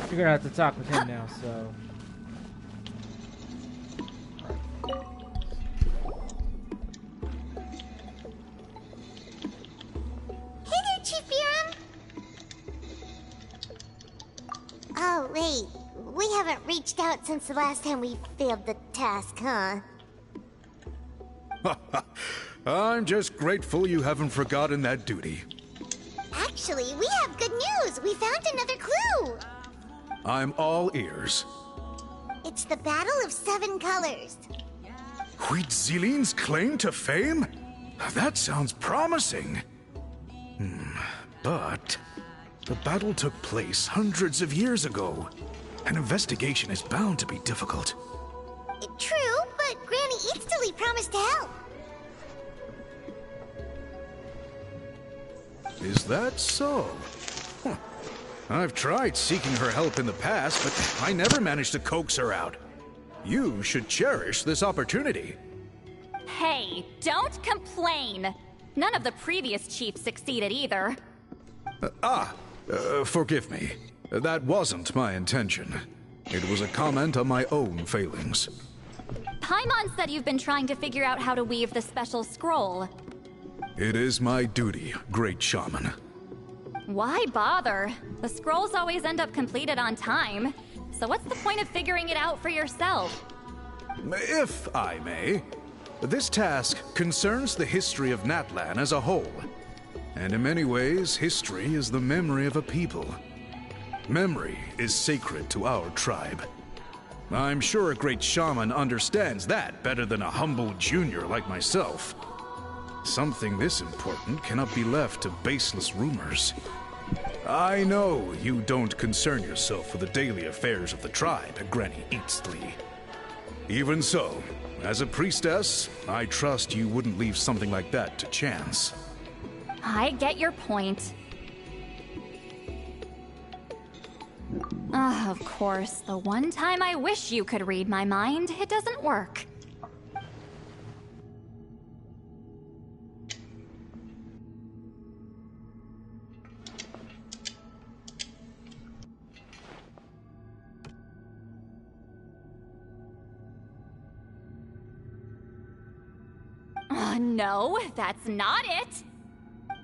[SPEAKER 1] You're gonna have to talk with him now, so...
[SPEAKER 5] Hey there, Chief Biram! Oh, wait. We haven't reached out since the last time we failed the task, huh?
[SPEAKER 14] I'm just grateful you haven't forgotten that duty.
[SPEAKER 5] Actually, we have good news! We found another clue!
[SPEAKER 14] I'm all ears.
[SPEAKER 5] It's the Battle of Seven Colors.
[SPEAKER 14] Huitziline's claim to fame? That sounds promising. But the battle took place hundreds of years ago. An investigation is bound to be difficult.
[SPEAKER 5] True, but Granny Eatsley promised to help.
[SPEAKER 14] Is that so? Huh. I've tried seeking her help in the past, but I never managed to coax her out. You should cherish this opportunity.
[SPEAKER 3] Hey, don't complain! None of the previous chiefs succeeded either.
[SPEAKER 14] Forgive me. That wasn't my intention. It was a comment on my own failings.
[SPEAKER 3] Paimon said you've been trying to figure out how to weave the special scroll.
[SPEAKER 14] It is my duty, great shaman.
[SPEAKER 3] Why bother? The scrolls always end up completed on time. So what's the point of figuring it out for yourself?
[SPEAKER 14] If I may, this task concerns the history of Natlan as a whole. And in many ways, history is the memory of a people. Memory is sacred to our tribe. I'm sure a great shaman understands that better than a humble junior like myself. Something this important cannot be left to baseless rumors. I know you don't concern yourself with the daily affairs of the tribe, Granny Eatsley. Even so, as a priestess, I trust you wouldn't leave something like that to chance.
[SPEAKER 3] I get your point. Of course, the one time I wish you could read my mind, it doesn't work. No, that's not it.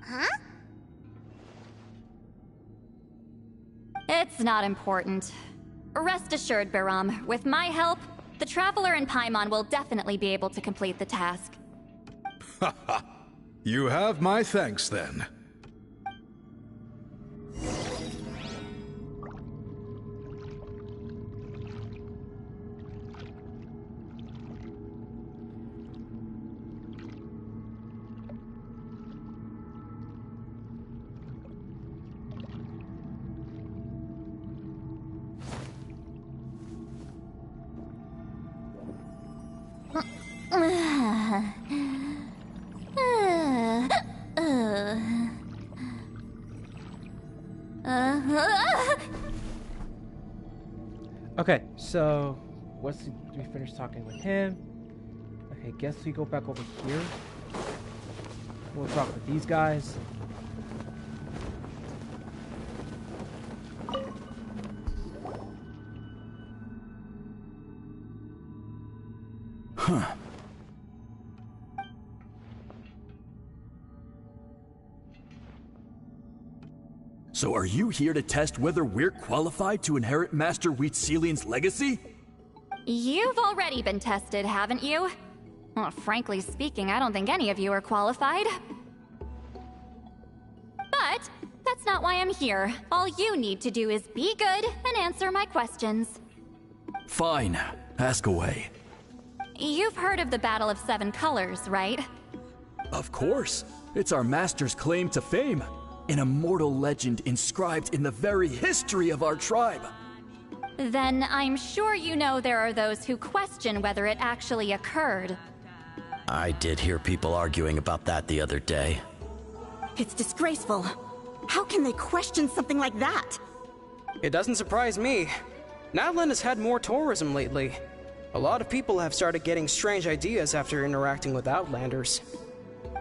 [SPEAKER 5] Huh?
[SPEAKER 3] It's not important. Rest assured, Biram, with my help, the Traveler and Paimon will definitely be able to complete the task.
[SPEAKER 14] Haha. You have my thanks then.
[SPEAKER 1] Okay, so we finished talking with him. Okay, guess we go back over here. We'll talk with these guys.
[SPEAKER 4] Huh. So are you here to test whether we're qualified to inherit Master Wheatsilian's legacy?
[SPEAKER 3] You've already been tested, haven't you? Well, frankly speaking, I don't think any of you are qualified. But that's not why I'm here. All you need to do is be good and answer my questions.
[SPEAKER 4] Fine. Ask away.
[SPEAKER 3] You've heard of the Battle of Seven Colors, right?
[SPEAKER 4] Of course. It's our master's claim to fame. An immortal legend inscribed in the very history of our tribe.
[SPEAKER 3] Then I'm sure you know there are those who question whether it actually occurred.
[SPEAKER 11] I did hear people arguing about that the other day.
[SPEAKER 12] It's disgraceful. How can they question something like that?
[SPEAKER 13] It doesn't surprise me. Natlan has had more tourism lately. A lot of people have started getting strange ideas after interacting with Outlanders.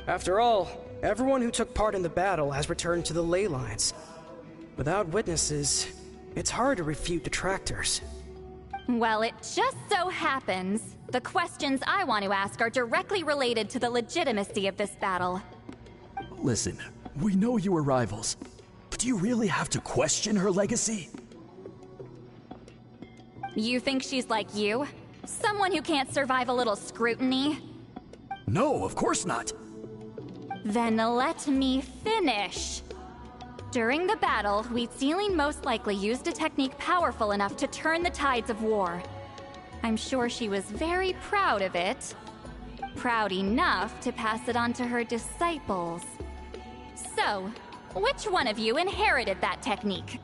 [SPEAKER 13] After all, everyone who took part in the battle has returned to the ley lines. Without witnesses, it's hard to refute detractors.
[SPEAKER 3] Well, it just so happens the questions I want to ask are directly related to the legitimacy of this battle.
[SPEAKER 4] Listen, we know you were rivals, but do you really have to question her legacy?
[SPEAKER 3] You think she's like you? Someone who can't survive a little scrutiny?
[SPEAKER 4] No, of course not.
[SPEAKER 3] Then let me finish. During the battle, Wheatsiling most likely used a technique powerful enough to turn the tides of war. I'm sure she was very proud of it. Proud enough to pass it on to her disciples. So, which one of you inherited that technique?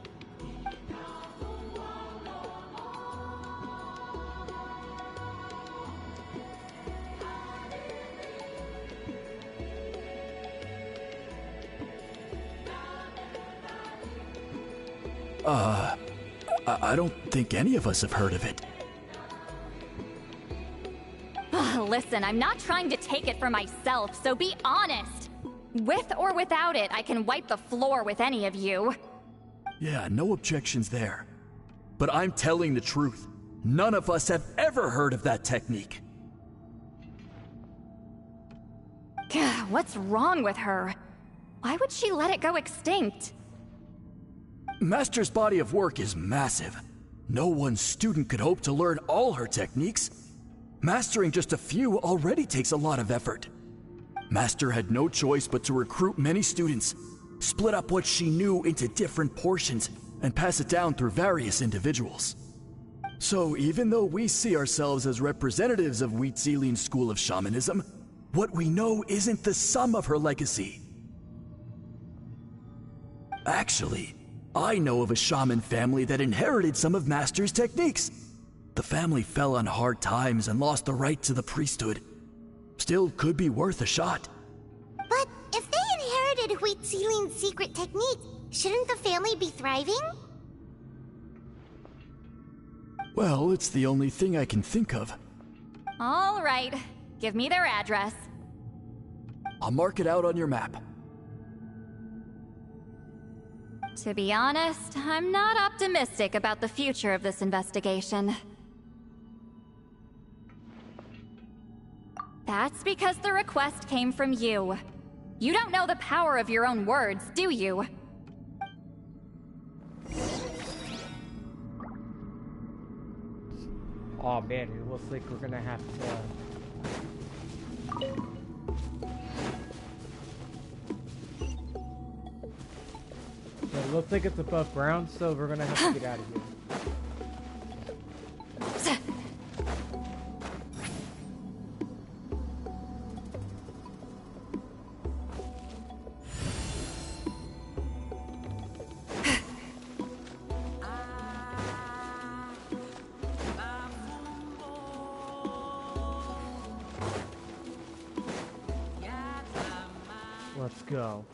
[SPEAKER 4] I don't think any of us have heard of it.
[SPEAKER 3] Listen, I'm not trying to take it for myself, so be honest. With or without it, I can wipe the floor with any of you.
[SPEAKER 4] Yeah, no objections there. But I'm telling the truth. None of us have ever heard of that technique.
[SPEAKER 3] What's wrong with her? Why would she let it go extinct?
[SPEAKER 4] Master's body of work is massive. No one student could hope to learn all her techniques. Mastering just a few already takes a lot of effort. Master had no choice but to recruit many students, split up what she knew into different portions, and pass it down through various individuals. So even though we see ourselves as representatives of Wheatsilian's school of shamanism, what we know isn't the sum of her legacy. Actually, I know of a shaman family that inherited some of Master's techniques. The family fell on hard times and lost the right to the priesthood. Still could be worth a shot.
[SPEAKER 5] But if they inherited Wheatsilion's secret technique, shouldn't the family be thriving?
[SPEAKER 4] Well, it's the only thing I can think of.
[SPEAKER 3] All right, give me their address.
[SPEAKER 4] I'll mark it out on your map.
[SPEAKER 3] To be honest, I'm not optimistic about the future of this investigation. That's because the request came from you. You don't know the power of your own words, do you?
[SPEAKER 1] Oh man, it looks like we're gonna have to... It looks like it's above ground, so we're gonna have to get out of here. Let's go.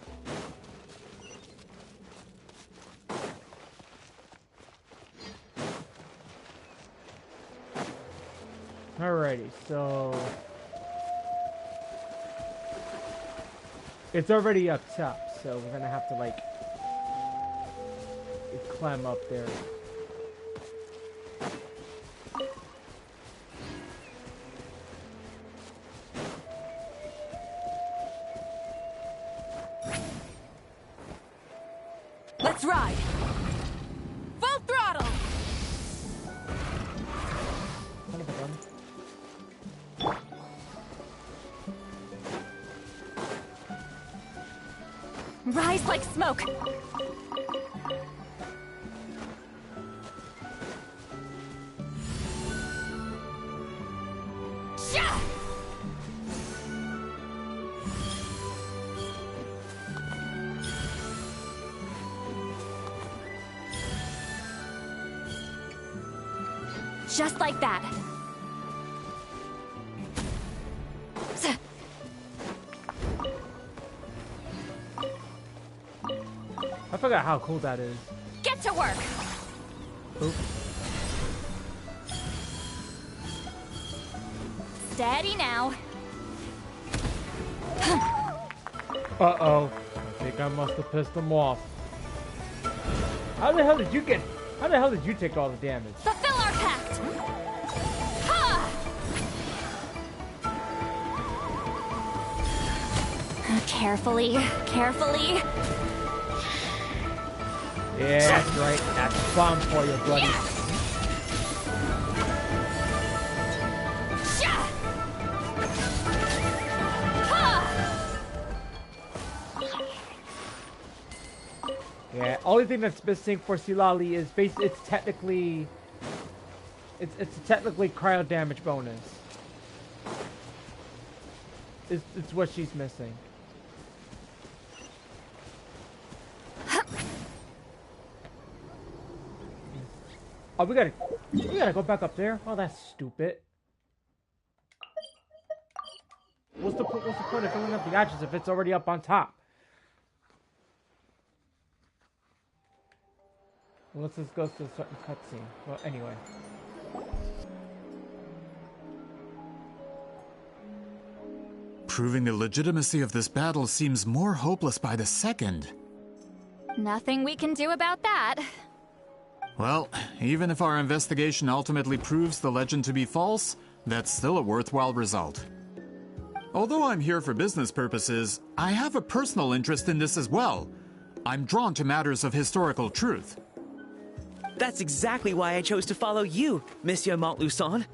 [SPEAKER 1] Alrighty, so it's already up top, so we're gonna have to like climb up there.
[SPEAKER 6] Let's ride! Full throttle!
[SPEAKER 1] Son of a gun.
[SPEAKER 3] Rise like smoke! Shah! Just like that.
[SPEAKER 1] I forgot how cool that is.
[SPEAKER 3] Get to work!
[SPEAKER 1] Oop.
[SPEAKER 3] Steady now.
[SPEAKER 1] Uh-oh. I think I must have pissed them off. How the hell did you take all the damage?
[SPEAKER 3] Fulfill our pact! Ha! Carefully, carefully.
[SPEAKER 1] Yeah, that's right. That's fun for you, buddy.
[SPEAKER 3] Yeah. Sha! Ha!
[SPEAKER 1] Yeah, only thing that's missing for Citlali is it's technically cryo damage bonus. It's what she's missing. Oh, we gotta go back up there. Oh, that's stupid. What's the point of filling up the hatches if it's already up on top? Unless this goes to a certain cutscene. Well, anyway.
[SPEAKER 7] Proving the legitimacy of this battle seems more hopeless by the second.
[SPEAKER 3] Nothing we can do about that.
[SPEAKER 7] Well, even if our investigation ultimately proves the legend to be false, that's still a worthwhile result. Although I'm here for business purposes, I have a personal interest in this as well. I'm drawn to matters of historical truth.
[SPEAKER 10] That's exactly why I chose to follow you, Monsieur Montluçon.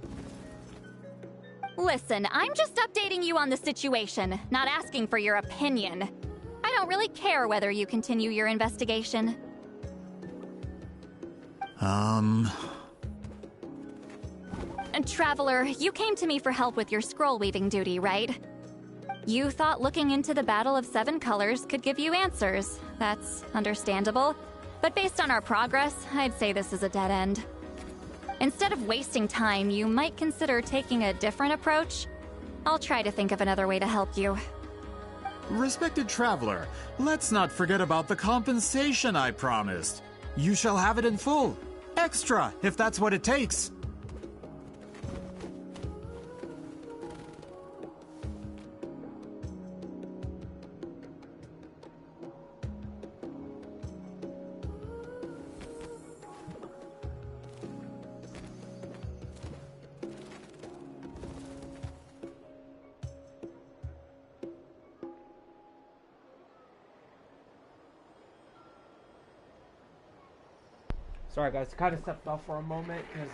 [SPEAKER 3] Listen, I'm just updating you on the situation, not asking for your opinion. I don't really care whether you continue your investigation. And Traveler, you came to me for help with your scroll weaving duty, right? You thought looking into the Battle of Seven Colors could give you answers. That's understandable. But based on our progress, I'd say this is a dead end. Instead of wasting time, you might consider taking a different approach. I'll try to think of another way to help you.
[SPEAKER 7] Respected Traveler, let's not forget about the compensation I promised. You shall have it in full. Extra, if that's what it takes.
[SPEAKER 1] Sorry guys, kind of stepped off for a moment because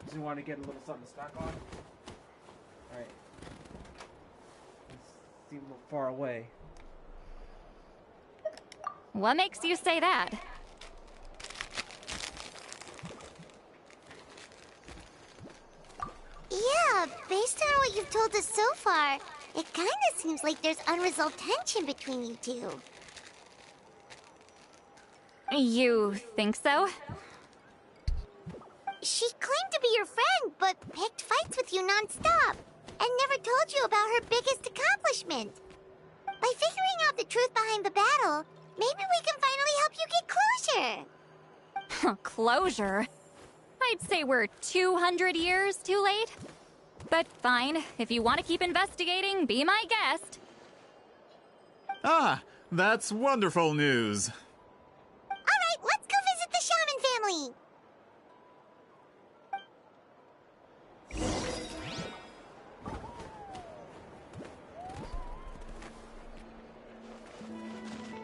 [SPEAKER 1] just want to get a little something to snack on. Alright. Seem a little far away.
[SPEAKER 3] What makes you say that?
[SPEAKER 5] Yeah, based on what you've told us so far, it kinda seems like there's unresolved tension between you two.
[SPEAKER 3] You think so?
[SPEAKER 5] She claimed to be your friend, but picked fights with you non-stop, and never told you about her biggest accomplishment. By figuring out the truth behind the battle, maybe we can finally help you get closure.
[SPEAKER 3] Closure? I'd say we're 200 years too late. But fine, if you want to keep investigating, be my guest.
[SPEAKER 7] Ah, that's wonderful news.
[SPEAKER 5] Alright, let's go visit the Shaman family.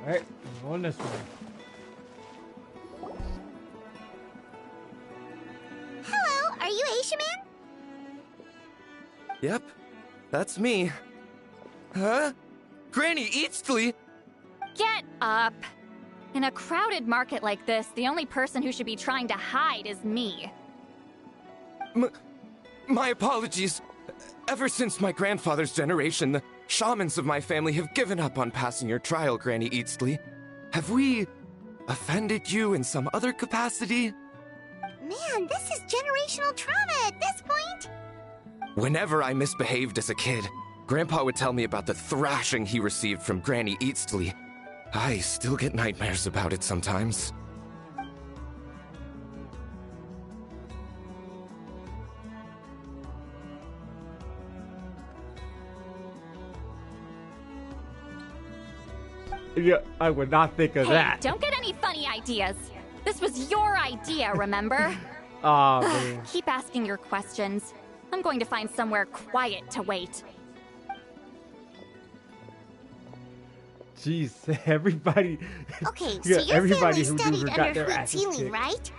[SPEAKER 1] Alright, I'm going this way.
[SPEAKER 5] Hello, are you Aisha Man?
[SPEAKER 15] Yep, that's me. Huh? Granny Eatsley?
[SPEAKER 3] Get up! In a crowded market like this, the only person who should be trying to hide is me.
[SPEAKER 15] My apologies. Ever since my grandfather's generation, the shamans of my family have given up on passing your trial, Granny Eatsley. Have we offended you in some other capacity?
[SPEAKER 5] Man, this is generational trauma at this point.
[SPEAKER 15] Whenever I misbehaved as a kid, Grandpa would tell me about the thrashing he received from Granny Eatsley. I still get nightmares about it sometimes.
[SPEAKER 1] Yeah, I would not think of that.
[SPEAKER 3] Don't get any funny ideas. This was your idea, remember?
[SPEAKER 1] Aw, man.
[SPEAKER 3] Keep asking your questions. I'm going to find somewhere quiet to wait.
[SPEAKER 1] Jeez, everybody.
[SPEAKER 5] Okay, so
[SPEAKER 1] yeah,
[SPEAKER 5] your
[SPEAKER 1] everybody
[SPEAKER 5] family
[SPEAKER 1] who
[SPEAKER 5] studied
[SPEAKER 1] got
[SPEAKER 5] under
[SPEAKER 1] their
[SPEAKER 5] Hoot
[SPEAKER 1] asses
[SPEAKER 5] Ceiling,
[SPEAKER 1] kicked.
[SPEAKER 5] right?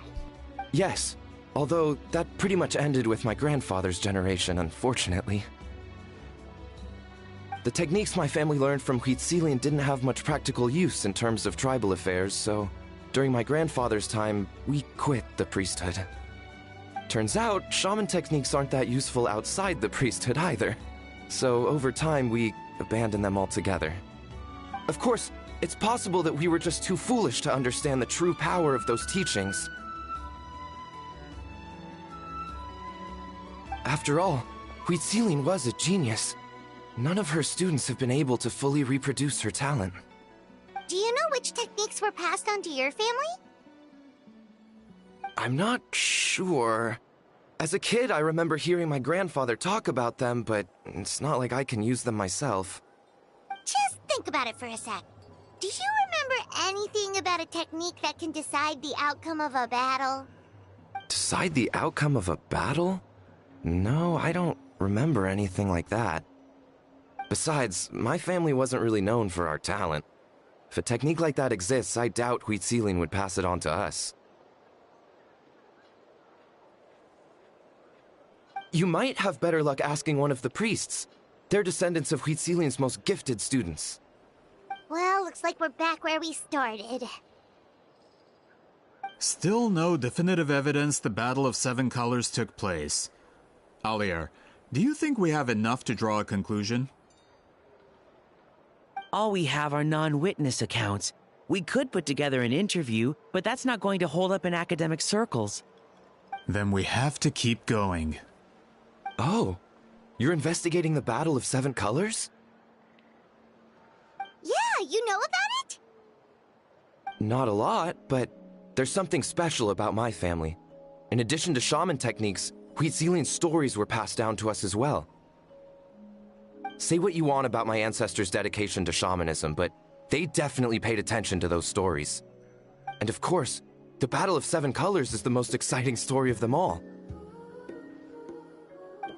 [SPEAKER 15] Yes, although that pretty much ended with my grandfather's generation, unfortunately. The techniques my family learned from Genshin didn't have much practical use in terms of tribal affairs, so during my grandfather's time, we quit the priesthood. Turns out, shaman techniques aren't that useful outside the priesthood either, so over time we abandoned them altogether. Of course, it's possible that we were just too foolish to understand the true power of those teachings. After all, Genshin was a genius. None of her students have been able to fully reproduce her talent.
[SPEAKER 5] Do you know which techniques were passed on to your family?
[SPEAKER 15] I'm not sure. As a kid, I remember hearing my grandfather talk about them, but it's not like I can use them myself.
[SPEAKER 5] Just think about it for a sec. Do you remember anything about a technique that can decide the outcome of a battle?
[SPEAKER 15] Decide the outcome of a battle? No, I don't remember anything like that. Besides, my family wasn't really known for our talent. If a technique like that exists, I doubt Genshin would pass it on to us. You might have better luck asking one of the priests. They're descendants of Genshin's most gifted students.
[SPEAKER 5] Well, looks like we're back where we started.
[SPEAKER 7] Still no definitive evidence the Battle of Seven Colors took place. Alier, do you think we have enough to draw a conclusion?
[SPEAKER 10] All we have are non-witness accounts. We could put together an interview, but that's not going to hold up in academic circles.
[SPEAKER 7] Then we have to keep going.
[SPEAKER 15] Oh, you're investigating the Battle of Seven Colors?
[SPEAKER 5] Yeah, you know about it?
[SPEAKER 15] Not a lot, but there's something special about my family. In addition to shaman techniques, Genshin's stories were passed down to us as well. Say what you want about my ancestors' dedication to shamanism, but they definitely paid attention to those stories. And of course, the Battle of Seven Colors is the most exciting story of them all.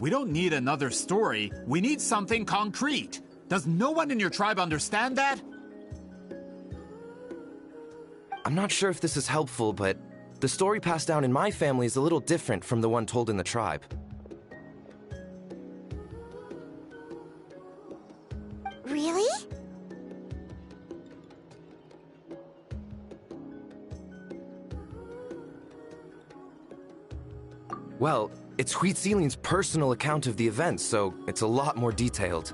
[SPEAKER 7] We don't need another story. We need something concrete. Does no one in your tribe understand that?
[SPEAKER 15] I'm not sure if this is helpful, but The story passed down in my family is a little different from the one told in the tribe.
[SPEAKER 5] Really?
[SPEAKER 15] Well, it's Huitzilian's personal account of the events, so it's a lot more detailed.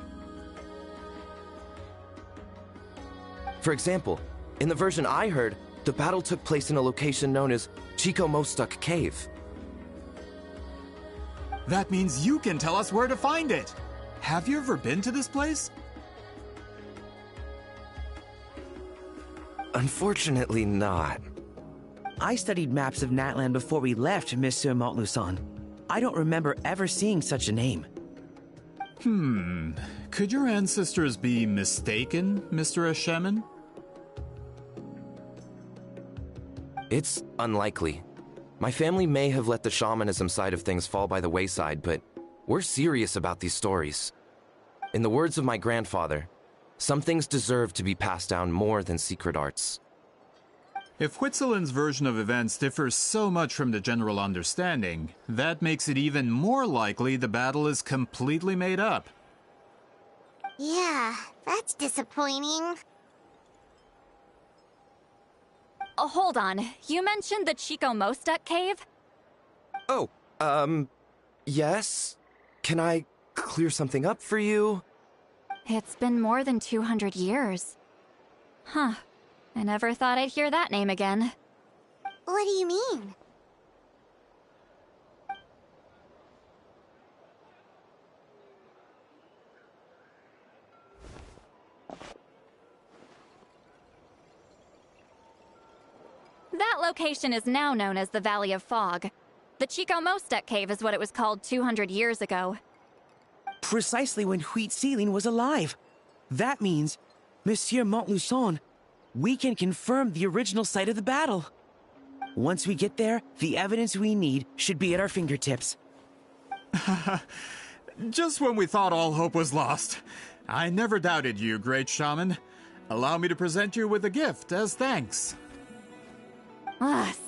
[SPEAKER 15] For example, in the version I heard, the battle took place in a location known as Chico Mostuk Cave.
[SPEAKER 7] That means you can tell us where to find it. Have you ever been to this place?
[SPEAKER 15] Unfortunately not.
[SPEAKER 10] I studied maps of Natlan before we left, Monsieur Montluçon. I don't remember ever seeing such a name.
[SPEAKER 7] Could your ancestors be mistaken, Mr. Ashemin?
[SPEAKER 15] It's unlikely. My family may have let the shamanism side of things fall by the wayside, but we're serious about these stories. In the words of my grandfather, some things deserve to be passed down more than secret arts.
[SPEAKER 7] If Huitzilin's version of events differs so much from the general understanding, that makes it even more likely the battle is completely made up.
[SPEAKER 5] Yeah, that's disappointing.
[SPEAKER 3] Hold on. You mentioned the Chico Mostuk cave?
[SPEAKER 15] Oh, yes? Can I clear something up for you?
[SPEAKER 3] It's been more than 200 years. Huh. I never thought I'd hear that name again.
[SPEAKER 5] What do you mean?
[SPEAKER 3] That location is now known as the Valley of Fog. The Chico Mostuk cave is what it was called 200 years ago.
[SPEAKER 10] Precisely when Huitzilin was alive. That means, Monsieur Montluçon, we can confirm the original site of the battle. Once we get there, the evidence we need should be at our fingertips.
[SPEAKER 7] Just when we thought all hope was lost. I never doubted you, great shaman. Allow me to present you with a gift as thanks.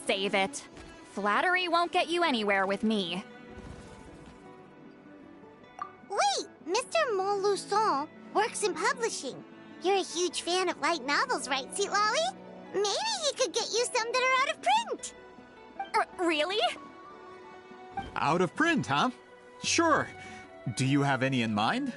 [SPEAKER 3] Save it. Flattery won't get you anywhere with me.
[SPEAKER 5] Wait, Mr. Montluçon works in publishing. You're a huge fan of light novels, right, Citlali? Maybe he could get you some that are out of print.
[SPEAKER 3] Really?
[SPEAKER 7] Out of print, huh? Sure. Do you have any in mind?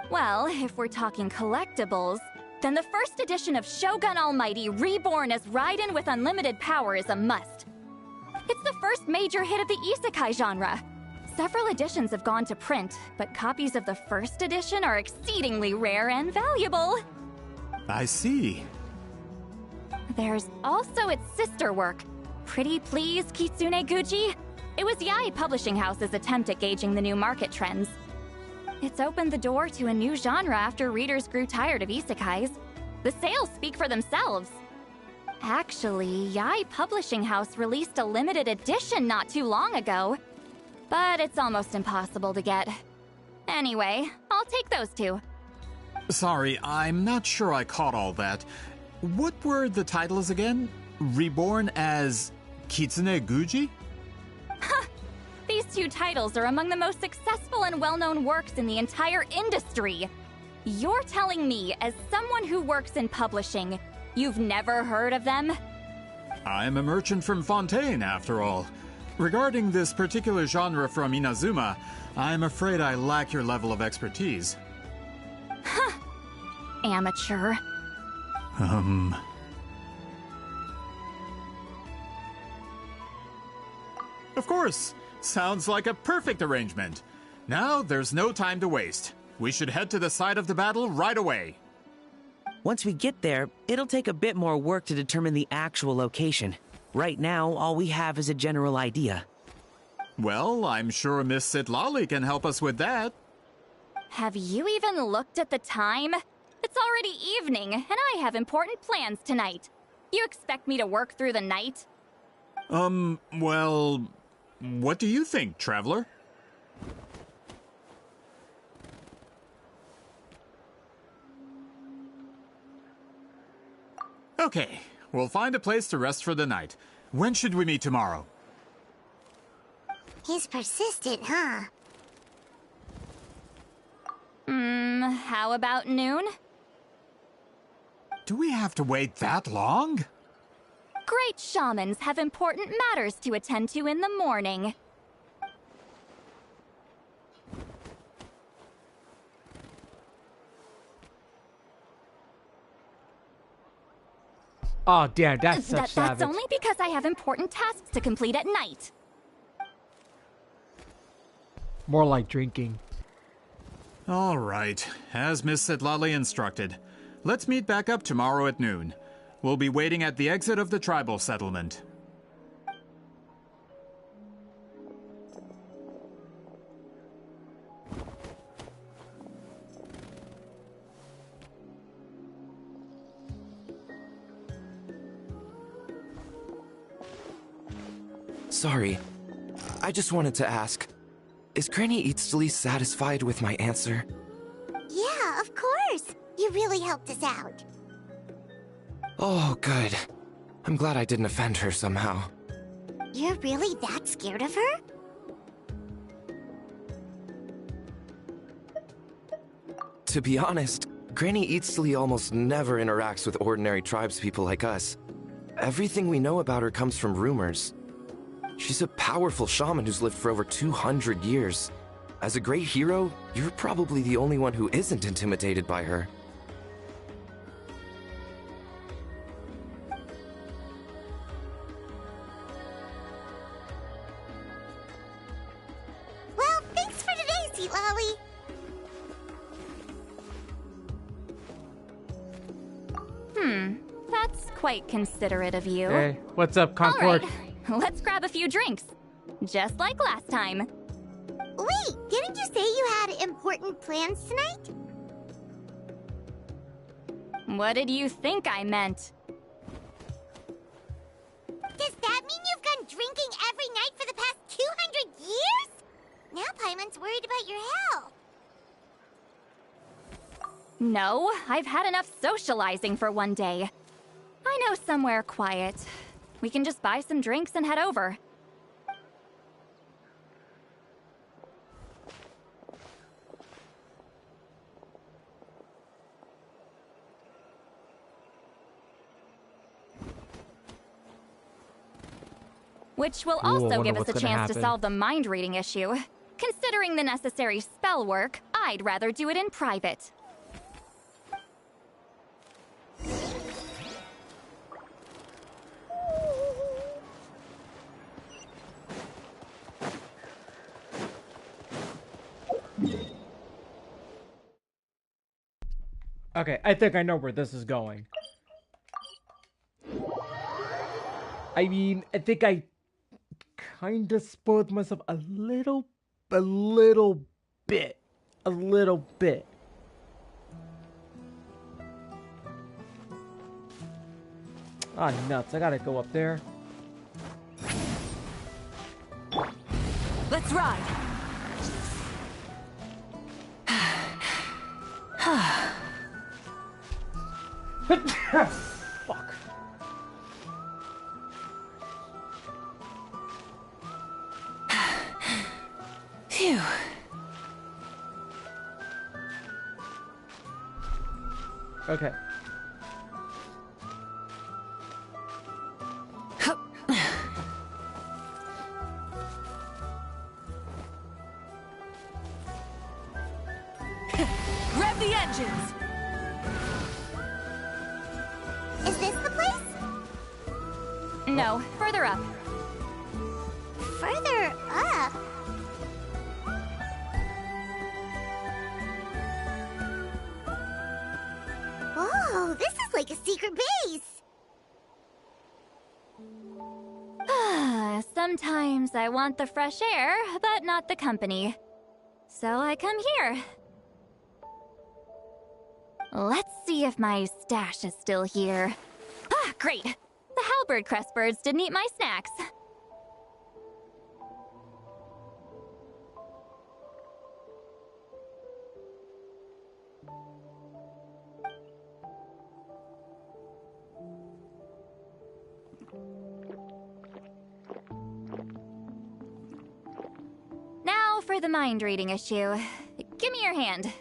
[SPEAKER 3] Well, if we're talking collectibles, then the first edition of Shogun Almighty Reborn as Raiden with Unlimited Power is a must. It's the first major hit of the isekai genre. Several editions have gone to print, but copies of the first edition are exceedingly rare and valuable.
[SPEAKER 7] I see.
[SPEAKER 3] There's also its sister work, Pretty Please Kitsune Guji. It was Yae Publishing House's attempt at gauging the new market trends. It's opened the door to a new genre after readers grew tired of isekais. The sales speak for themselves. Actually, Yae Publishing House released a limited edition not too long ago. But it's almost impossible to get. Anyway, I'll take those two.
[SPEAKER 7] Sorry, I'm not sure I caught all that. What were the titles again? Reborn as Kitsune Guji?
[SPEAKER 3] These two titles are among the most successful and well-known works in the entire industry. You're telling me, as someone who works in publishing, you've never heard of them?
[SPEAKER 7] I'm a merchant from Fontaine, after all. Regarding this particular genre from Inazuma, I'm afraid I lack your level of expertise.
[SPEAKER 3] Amateur.
[SPEAKER 7] Of course. Sounds like a perfect arrangement. Now there's no time to waste. We should head to the site of the battle right away.
[SPEAKER 10] Once we get there, it'll take a bit more work to determine the actual location. Right now, all we have is a general idea.
[SPEAKER 7] Well, I'm sure Miss Citlali can help us with that.
[SPEAKER 3] Have you even looked at the time? It's already evening, and I have important plans tonight. You expect me to work through the night?
[SPEAKER 7] Well, what do you think, traveler? Okay, we'll find a place to rest for the night. When should we meet tomorrow?
[SPEAKER 5] He's persistent, huh?
[SPEAKER 3] How about noon?
[SPEAKER 7] Do we have to wait that long?
[SPEAKER 3] Great shamans have important matters to attend to in the morning.
[SPEAKER 1] Oh, damn, that's such
[SPEAKER 3] That's
[SPEAKER 1] savage.
[SPEAKER 3] only because I have important tasks to complete at night.
[SPEAKER 1] More like drinking.
[SPEAKER 7] All right, as Miss Citlali instructed. Let's meet back up tomorrow at noon. We'll be waiting at the exit of the tribal settlement.
[SPEAKER 15] Sorry. I just wanted to ask, is Granny Eatsley satisfied with my answer?
[SPEAKER 5] Yeah, of course. You really helped us out.
[SPEAKER 15] Oh, good. I'm glad I didn't offend her somehow.
[SPEAKER 5] You're really that scared of her?
[SPEAKER 15] To be honest, Granny Eatsley almost never interacts with ordinary tribespeople like us. Everything we know about her comes from rumors. She's a powerful shaman who's lived for over 200 years. As a great hero, you're probably the only one who isn't intimidated by her.
[SPEAKER 5] Well, thanks for today, Citlali.
[SPEAKER 3] That's quite considerate of you.
[SPEAKER 1] Hey, what's up, Concord?
[SPEAKER 3] All right, let's grab a few drinks. Just like last time.
[SPEAKER 5] Wait, didn't you say you had important plans tonight?
[SPEAKER 3] What did you think I meant?
[SPEAKER 5] Does that mean you've gone drinking every night for the past 200 years? Now Paimon's worried about your health.
[SPEAKER 3] No, I've had enough socializing for one day. I know somewhere quiet. We can just buy some drinks and head over. Which will also give us a chance to solve the mind reading issue. Considering the necessary spell work, I'd rather do it in private.
[SPEAKER 1] Okay, I think I know where this is going. I mean, I think I kind of spoiled myself a little bit. Ah, nuts, I gotta go up there.
[SPEAKER 6] Let's ride.
[SPEAKER 1] Fuck.
[SPEAKER 6] Phew.
[SPEAKER 1] Okay.
[SPEAKER 6] Grab the engines.
[SPEAKER 5] Is this the place?
[SPEAKER 3] No, further up.
[SPEAKER 5] Further up? Whoa, this is like a secret base.
[SPEAKER 3] Sometimes I want the fresh air, but not the company. So I come here. Let's see if my stash is still here. Ah, great! The halberd crest birds didn't eat my snacks. for the mind reading issue. Give me your hand.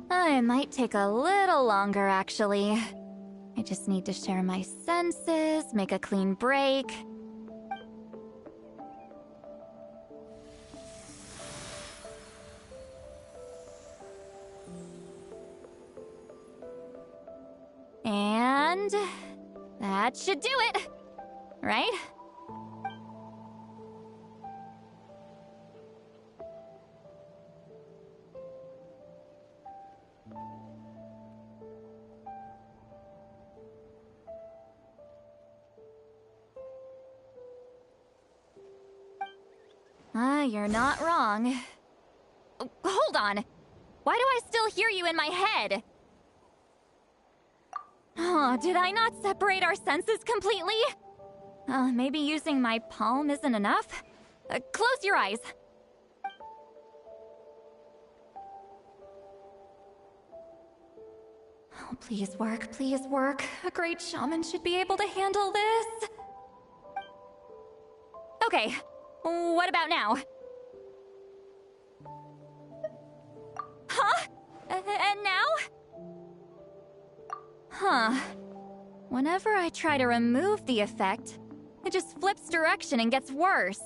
[SPEAKER 3] It might take a little longer, actually. I just need to share my senses, make a clean break. And that should do it, right? You're not wrong. Hold on. Why do I still hear you in my head? Oh, did I not separate our senses completely? Maybe using my palm isn't enough? Close your eyes. Oh, please work, please work. A great shaman should be able to handle this. Okay, what about now? Huh? And now? Huh. Whenever I try to remove the effect, it just flips direction and gets worse.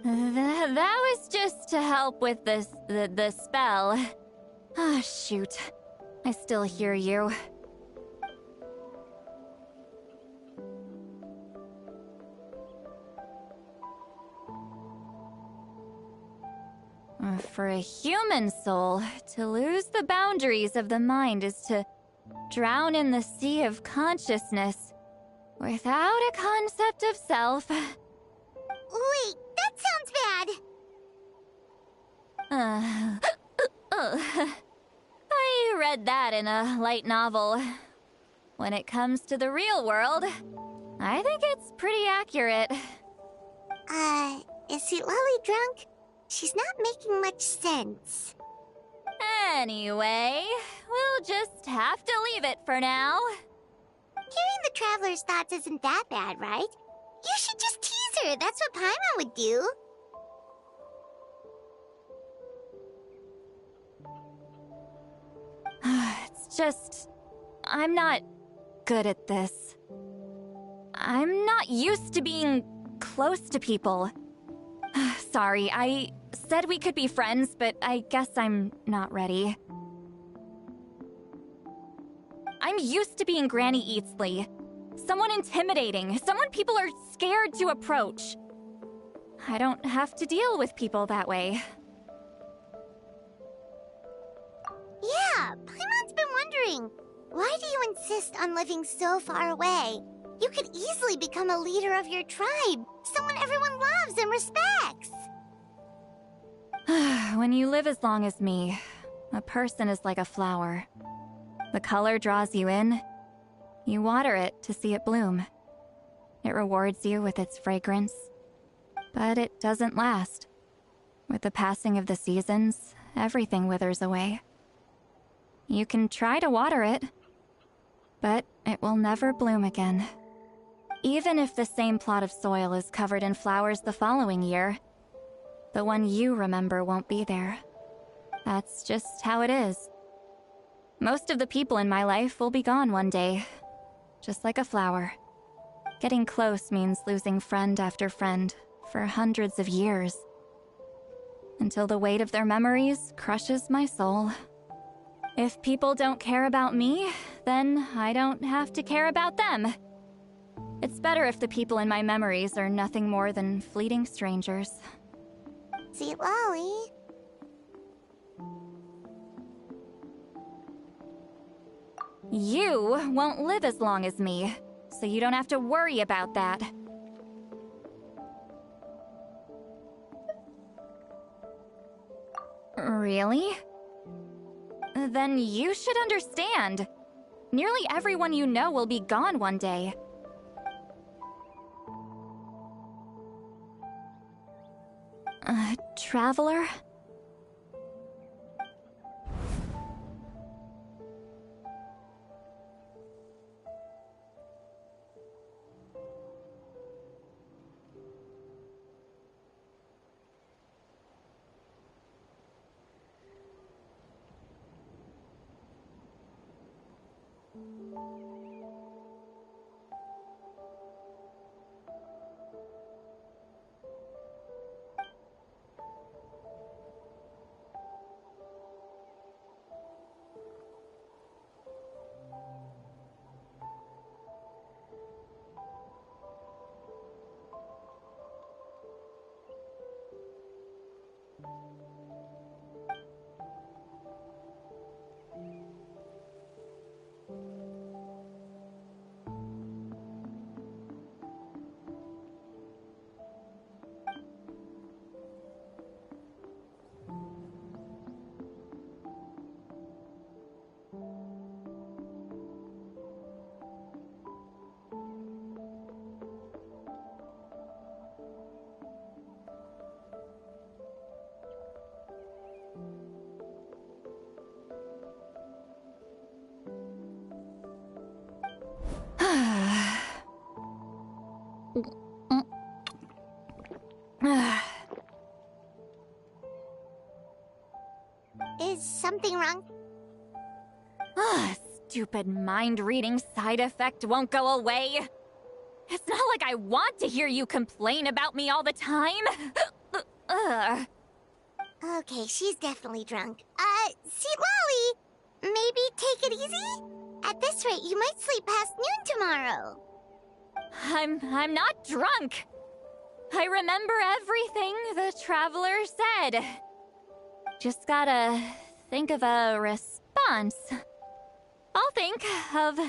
[SPEAKER 3] That was just to help with the spell. Ah, shoot. I still hear you. For a human soul, to lose the boundaries of the mind is to drown in the sea of consciousness without a concept of self.
[SPEAKER 5] Wait, that sounds bad.
[SPEAKER 3] I read that in a light novel. When it comes to the real world, I think it's pretty accurate.
[SPEAKER 5] Is Citlali drunk? She's not making much sense.
[SPEAKER 3] Anyway, we'll just have to leave it for now.
[SPEAKER 5] Hearing the Traveler's thoughts isn't that bad, right? You should just tease her. That's what Paimon would do.
[SPEAKER 3] It's just... I'm not good at this. I'm not used to being close to people. Sorry, I said we could be friends, but I guess I'm not ready. I'm used to being Granny Eatsley. Someone intimidating, someone people are scared to approach. I don't have to deal with people that way.
[SPEAKER 5] Yeah, Paimon's been wondering. Why do you insist on living so far away? You could easily become a leader of your tribe. Someone everyone loves and respects.
[SPEAKER 3] When you live as long as me, a person is like a flower. The color draws you in. You water it to see it bloom. It rewards you with its fragrance. But it doesn't last. With the passing of the seasons, everything withers away. You can try to water it, but it will never bloom again. Even if the same plot of soil is covered in flowers the following year, the one you remember won't be there. That's just how it is. Most of the people in my life will be gone one day, just like a flower. Getting close means losing friend after friend for hundreds of years, until the weight of their memories crushes my soul. If people don't care about me, then I don't have to care about them. It's better if the people in my memories are nothing more than fleeting strangers.
[SPEAKER 5] Citlali.
[SPEAKER 3] You won't live as long as me, so you don't have to worry about that. Really? Then you should understand. Nearly everyone you know will be gone one day. Traveler?
[SPEAKER 5] Is something wrong?
[SPEAKER 3] Stupid mind-reading side effect won't go away. It's not like I want to hear you complain about me all the time.
[SPEAKER 5] Okay, she's definitely drunk. Citlali, maybe take it easy? At this rate, you might sleep past noon tomorrow.
[SPEAKER 3] I'm not drunk. I remember everything the Traveler said. Just gotta think of a response. I'll think of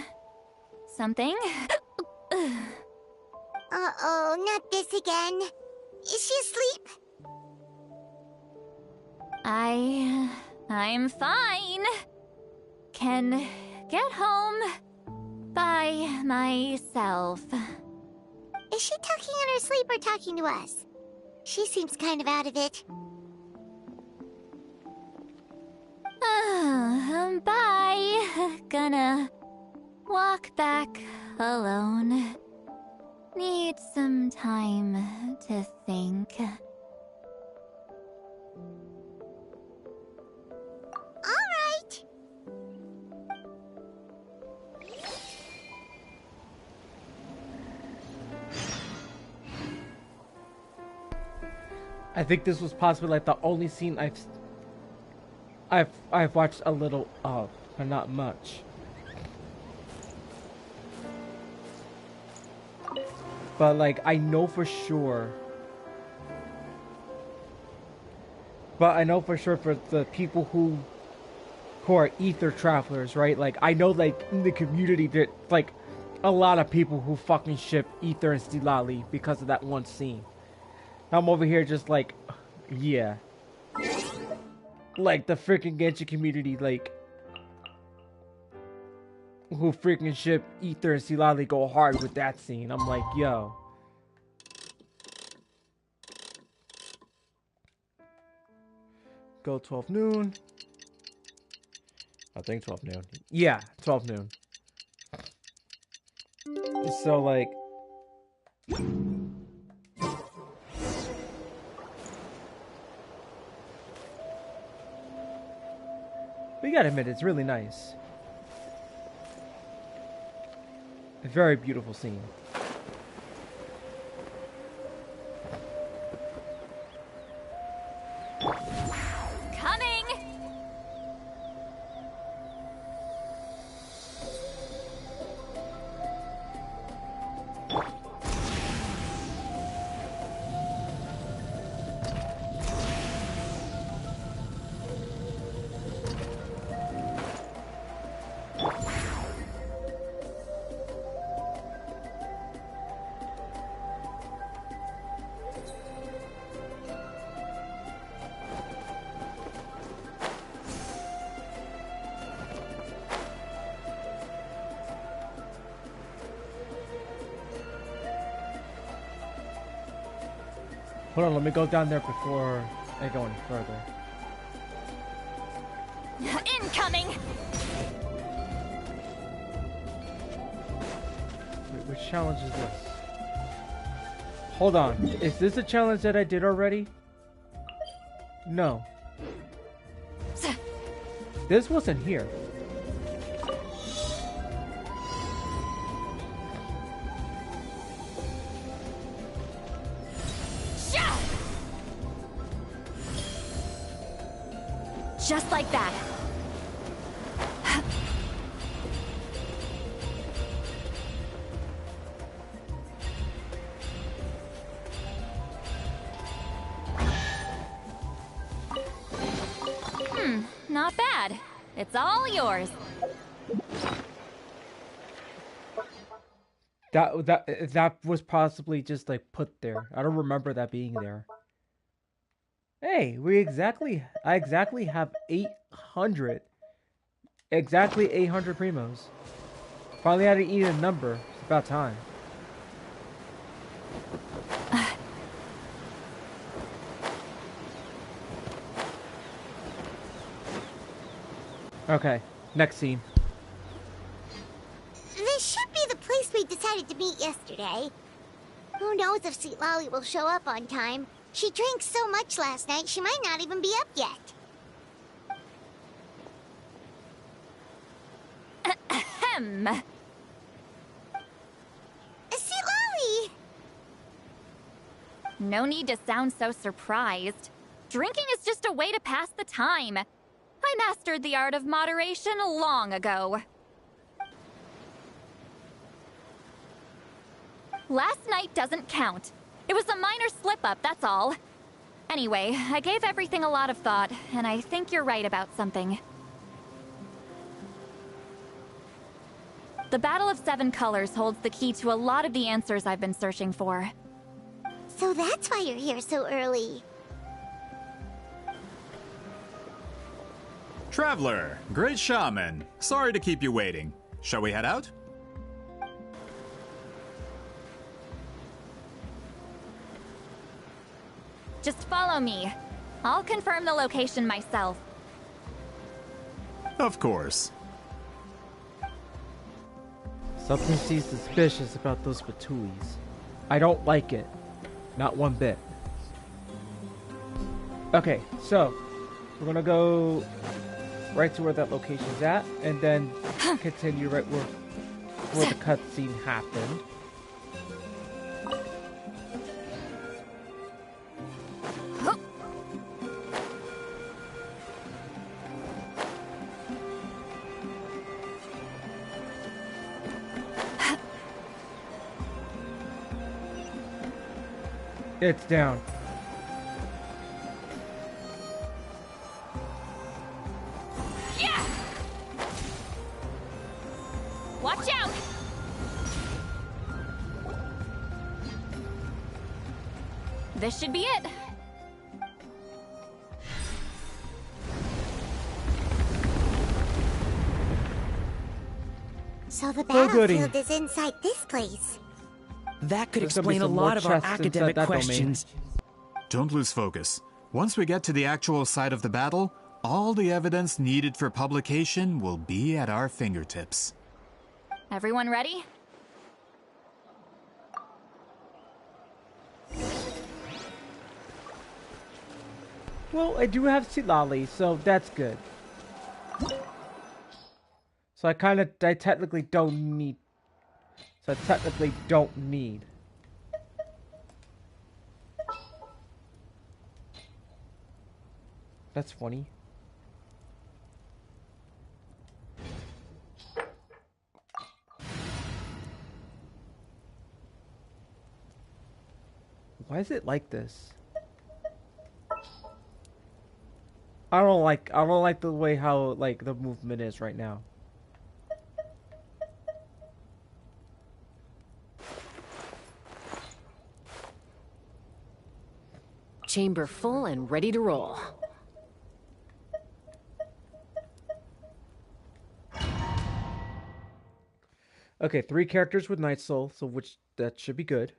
[SPEAKER 3] something.
[SPEAKER 5] Uh-oh, not this again. Is she asleep?
[SPEAKER 3] I'm fine. Can get home by myself.
[SPEAKER 5] Is she talking in her sleep or talking to us? She seems kind of out of it.
[SPEAKER 3] Bye. Gonna walk back alone. Need some time to think.
[SPEAKER 5] All right.
[SPEAKER 1] I think this was possibly like the only scene I've watched a little of, but not much. But like I know for sure. But I know for sure for the people who are ether travelers, right? Like I know like in the community that like a lot of people who fucking ship Ether and Citlali because of that one scene. I'm over here just like, yeah. Like the freaking Genshin community, like who freaking ship Ether and Citlali go hard with that scene. I'm like, yo. Go 12 noon. I think 12 noon. Yeah, 12 noon. So like we gotta admit, it's really nice. A very beautiful scene.
[SPEAKER 3] Coming!
[SPEAKER 1] Hold on, let me go down there before I go any further.
[SPEAKER 3] Incoming!
[SPEAKER 1] Wait, which challenge is this? Hold on, is this a challenge that I did already? No. This wasn't here.
[SPEAKER 3] Just like that. Not bad. It's all yours.
[SPEAKER 1] That was possibly just like put there. I don't remember that being there. Hey, I exactly have 800. Exactly 800 primos. Finally had to eat a number. It's about time. Okay, next scene.
[SPEAKER 5] This should be the place we decided to meet yesterday. Who knows if Citlali will show up on time? She drank so much last night, she might not even be up yet.
[SPEAKER 3] Ahem.
[SPEAKER 5] Citlali!
[SPEAKER 3] No need to sound so surprised. Drinking is just a way to pass the time. I mastered the art of moderation long ago. Last night doesn't count. It was a minor slip-up, that's all. Anyway, I gave everything a lot of thought, and I think you're right about something. The Battle of Seven Colors holds the key to a lot of the answers I've been searching for.
[SPEAKER 5] So that's why you're here so early.
[SPEAKER 7] Traveler, great shaman. Sorry to keep you waiting. Shall we head out?
[SPEAKER 3] Just follow me. I'll confirm the location myself.
[SPEAKER 7] Of course.
[SPEAKER 1] Something seems suspicious about those Batuis. I don't like it. Not one bit. Okay, so we're gonna go right to where that location's at, and then continue right where the cutscene happened. It's down.
[SPEAKER 3] Yeah! Watch out! This should be it.
[SPEAKER 5] So the
[SPEAKER 1] goody.
[SPEAKER 5] battlefield is inside this place.
[SPEAKER 10] That could
[SPEAKER 1] There's gonna be
[SPEAKER 10] explain a
[SPEAKER 1] some more
[SPEAKER 10] lot of our
[SPEAKER 1] chests inside
[SPEAKER 10] academic
[SPEAKER 1] that domain.
[SPEAKER 10] questions.
[SPEAKER 7] Don't lose focus. Once we get to the actual site of the battle, all the evidence needed for publication will be at our fingertips.
[SPEAKER 3] Everyone ready?
[SPEAKER 1] Well, I do have Citlali, so that's good. So I technically don't need. So I technically don't need. That's funny. Why is it like this? I don't like the way how like the movement is right now.
[SPEAKER 6] Chamber full and ready to roll.
[SPEAKER 1] Okay, 3 characters with Night Soul, so that should be good.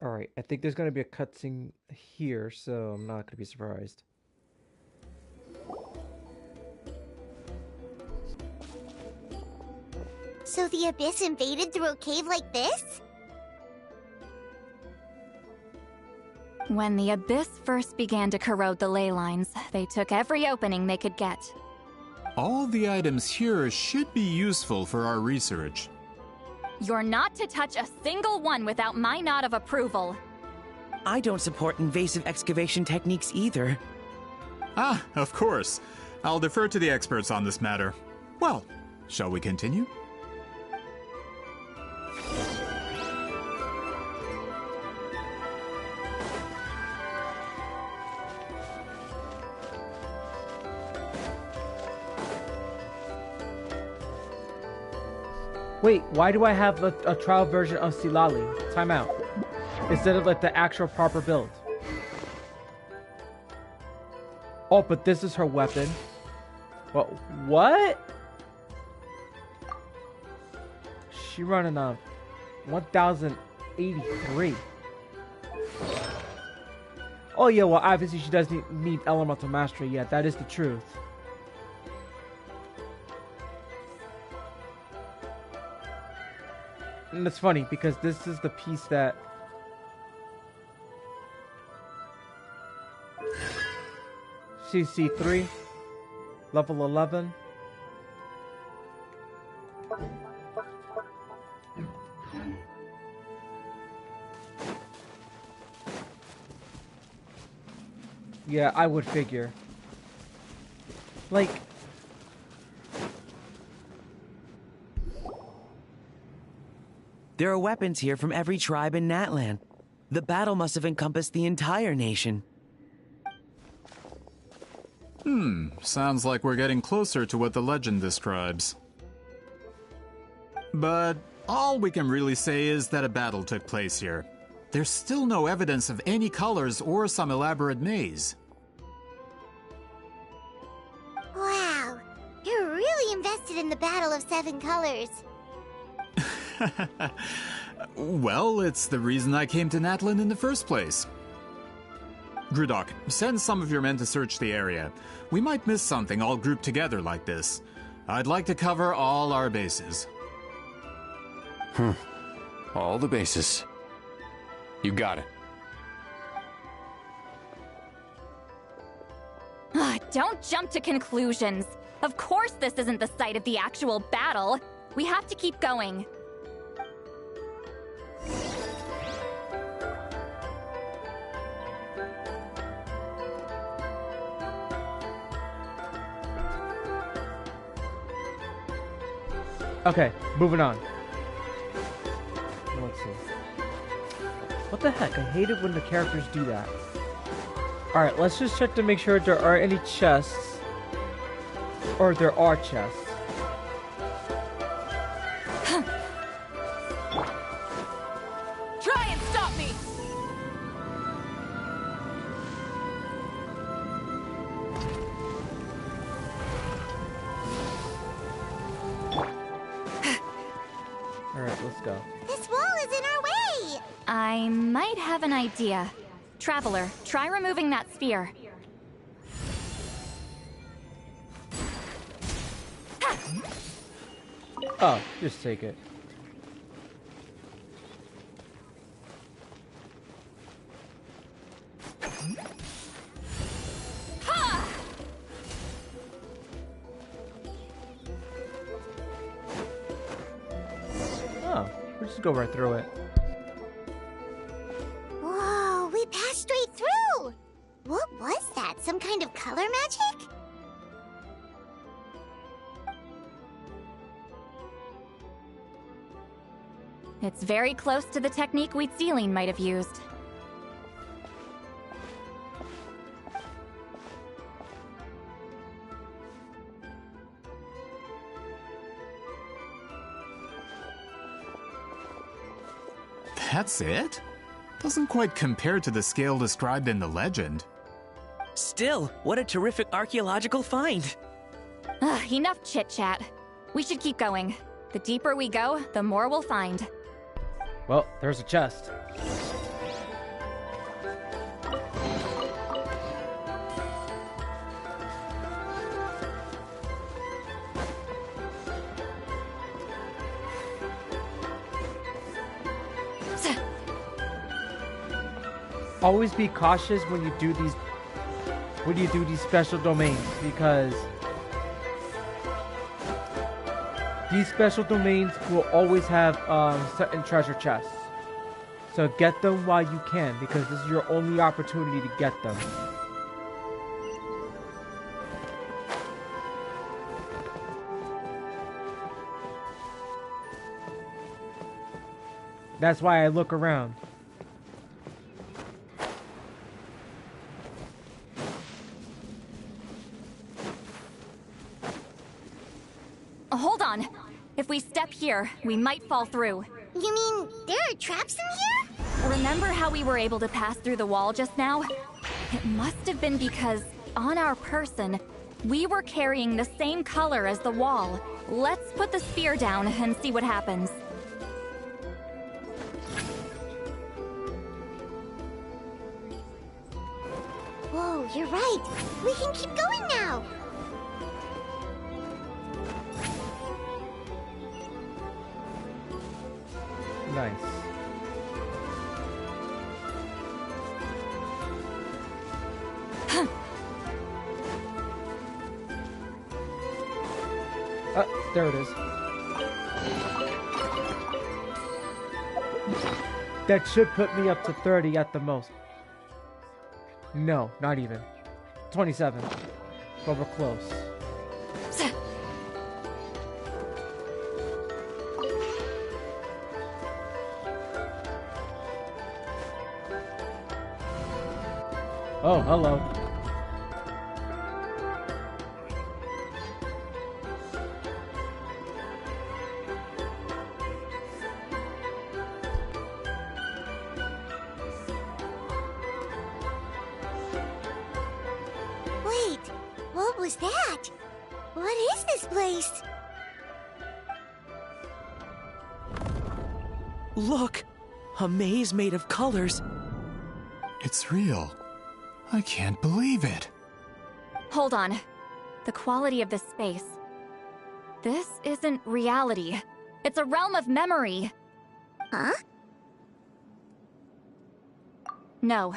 [SPEAKER 1] Alright, I think there's going to be a cutscene here, so I'm not going to be surprised.
[SPEAKER 5] So the Abyss invaded through a cave like this?
[SPEAKER 3] When the Abyss first began to corrode the ley lines, they took every opening they could get.
[SPEAKER 7] All the items here should be useful for our research.
[SPEAKER 3] You're not to touch a single one without my nod of approval.
[SPEAKER 10] I don't support invasive excavation techniques either.
[SPEAKER 7] Ah, of course. I'll defer to the experts on this matter. Well, shall we continue?
[SPEAKER 1] Wait, why do I have a trial version of Citlali? Time out. Instead of like the actual proper build. Oh, but this is her weapon. Well, what? She running a 1083. Oh yeah, well obviously she doesn't need elemental mastery yet. That is the truth. And it's funny because this is the piece that CC3 level 11. Yeah, I would figure. Like,
[SPEAKER 10] there are weapons here from every tribe in Natlan. The battle must have encompassed the entire nation.
[SPEAKER 7] Sounds like we're getting closer to what the legend describes. But all we can really say is that a battle took place here. There's still no evidence of any colors or some elaborate maze.
[SPEAKER 5] Wow, you're really invested in the Battle of Seven Colors.
[SPEAKER 7] Well, it's the reason I came to Natlan in the first place. Grudok, send some of your men to search the area. We might miss something all grouped together like this. I'd like to cover all our bases.
[SPEAKER 16] All the bases. You got it.
[SPEAKER 3] Don't jump to conclusions. Of course this isn't the site of the actual battle. We have to keep going.
[SPEAKER 1] okay, moving on. Let's see. What the heck? I hate it when the characters do that. Alright, let's just check to make sure there are any chests. Or there are chests.
[SPEAKER 3] Try and stop me!
[SPEAKER 1] Alright, let's go.
[SPEAKER 5] This wall is in our way!
[SPEAKER 3] I might have an idea. Traveler, try removing that sphere.
[SPEAKER 1] Oh, just take it. Oh, we'll just go right through it.
[SPEAKER 5] Whoa, we passed straight through! What was that? Some kind of color magic?
[SPEAKER 3] It's very close to the technique Wheatsealing might have used.
[SPEAKER 7] That's it? Doesn't quite compare to the scale described in the legend.
[SPEAKER 10] Still, what a terrific archaeological find.
[SPEAKER 3] Enough chit-chat. We should keep going. The deeper we go, the more we'll find.
[SPEAKER 1] Well, there's a chest. Always be cautious when you do these special domains, because these special domains will always have certain treasure chests. So get them while you can, because this is your only opportunity to get them. That's why I look around.
[SPEAKER 3] Hold on. If we step here, we might fall through.
[SPEAKER 5] You mean there are traps in here?
[SPEAKER 3] Remember how we were able to pass through the wall just now? It must have been because, on our person, we were carrying the same color as the wall. Let's put the spear down and see what happens.
[SPEAKER 5] Whoa, you're right. We can keep going now.
[SPEAKER 1] Nice. There it is. That should put me up to 30 at the most. No, not even. 27. But we're close. Oh, hello.
[SPEAKER 5] Wait, what was that? What is this place?
[SPEAKER 10] Look! A maze made of colors.
[SPEAKER 7] It's real. I can't believe it.
[SPEAKER 3] Hold on. The quality of this space. This isn't reality. It's a realm of memory.
[SPEAKER 5] Huh?
[SPEAKER 3] No.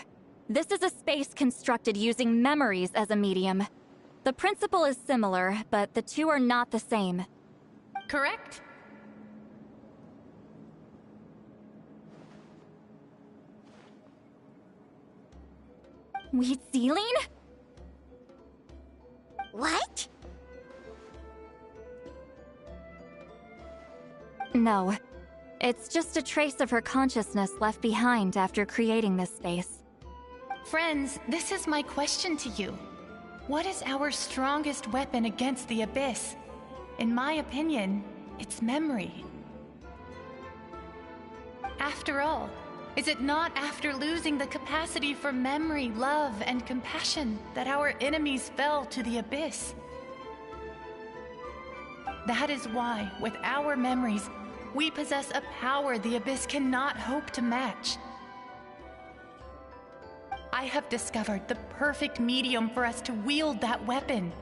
[SPEAKER 3] This is a space constructed using memories as a medium. The principle is similar, but the two are not the same.
[SPEAKER 17] Correct?
[SPEAKER 3] Wheat ceiling?
[SPEAKER 5] What?
[SPEAKER 3] No. It's just a trace of her consciousness left behind after creating this space.
[SPEAKER 17] Friends, this is my question to you. What is our strongest weapon against the Abyss? In my opinion, it's memory. After all, is it not after losing the capacity for memory, love, and compassion that our enemies fell to the Abyss? That is why, with our memories, we possess a power the Abyss cannot hope to match. I have discovered the perfect medium for us to wield that weapon.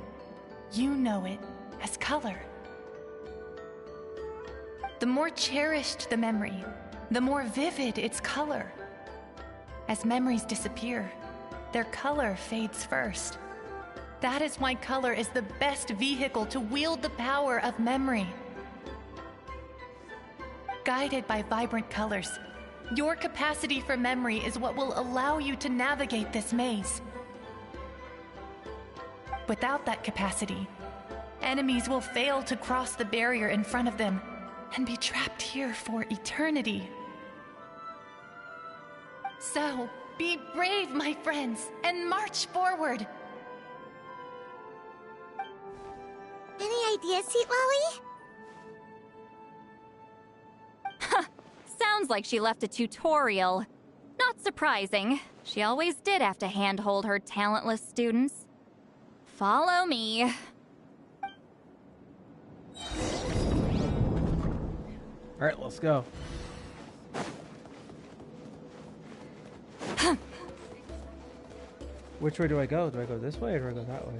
[SPEAKER 17] You know it as color. The more cherished the memory, the more vivid its color. As memories disappear, their color fades first. That is why color is the best vehicle to wield the power of memory. Guided by vibrant colors, your capacity for memory is what will allow you to navigate this maze. Without that capacity, enemies will fail to cross the barrier in front of them and be trapped here for eternity. So, be brave, my friends, and march forward!
[SPEAKER 5] Any ideas, Citlali?
[SPEAKER 3] Sounds like she left a tutorial. Not surprising. She always did have to handhold her talentless students. Follow me.
[SPEAKER 1] Alright, let's go. Which way do I go? Do I go this way or do I go that way?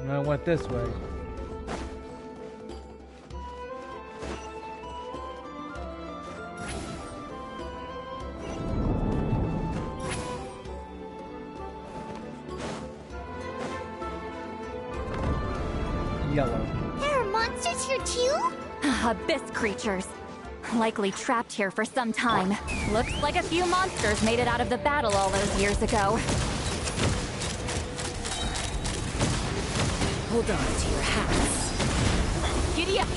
[SPEAKER 1] I went this way. Yellow.
[SPEAKER 5] There are monsters here too?
[SPEAKER 3] Abyss creatures. Likely trapped here for some time. Looks like a few monsters made it out of the battle all those years ago.
[SPEAKER 6] Hold on to your hats.
[SPEAKER 3] Giddy up!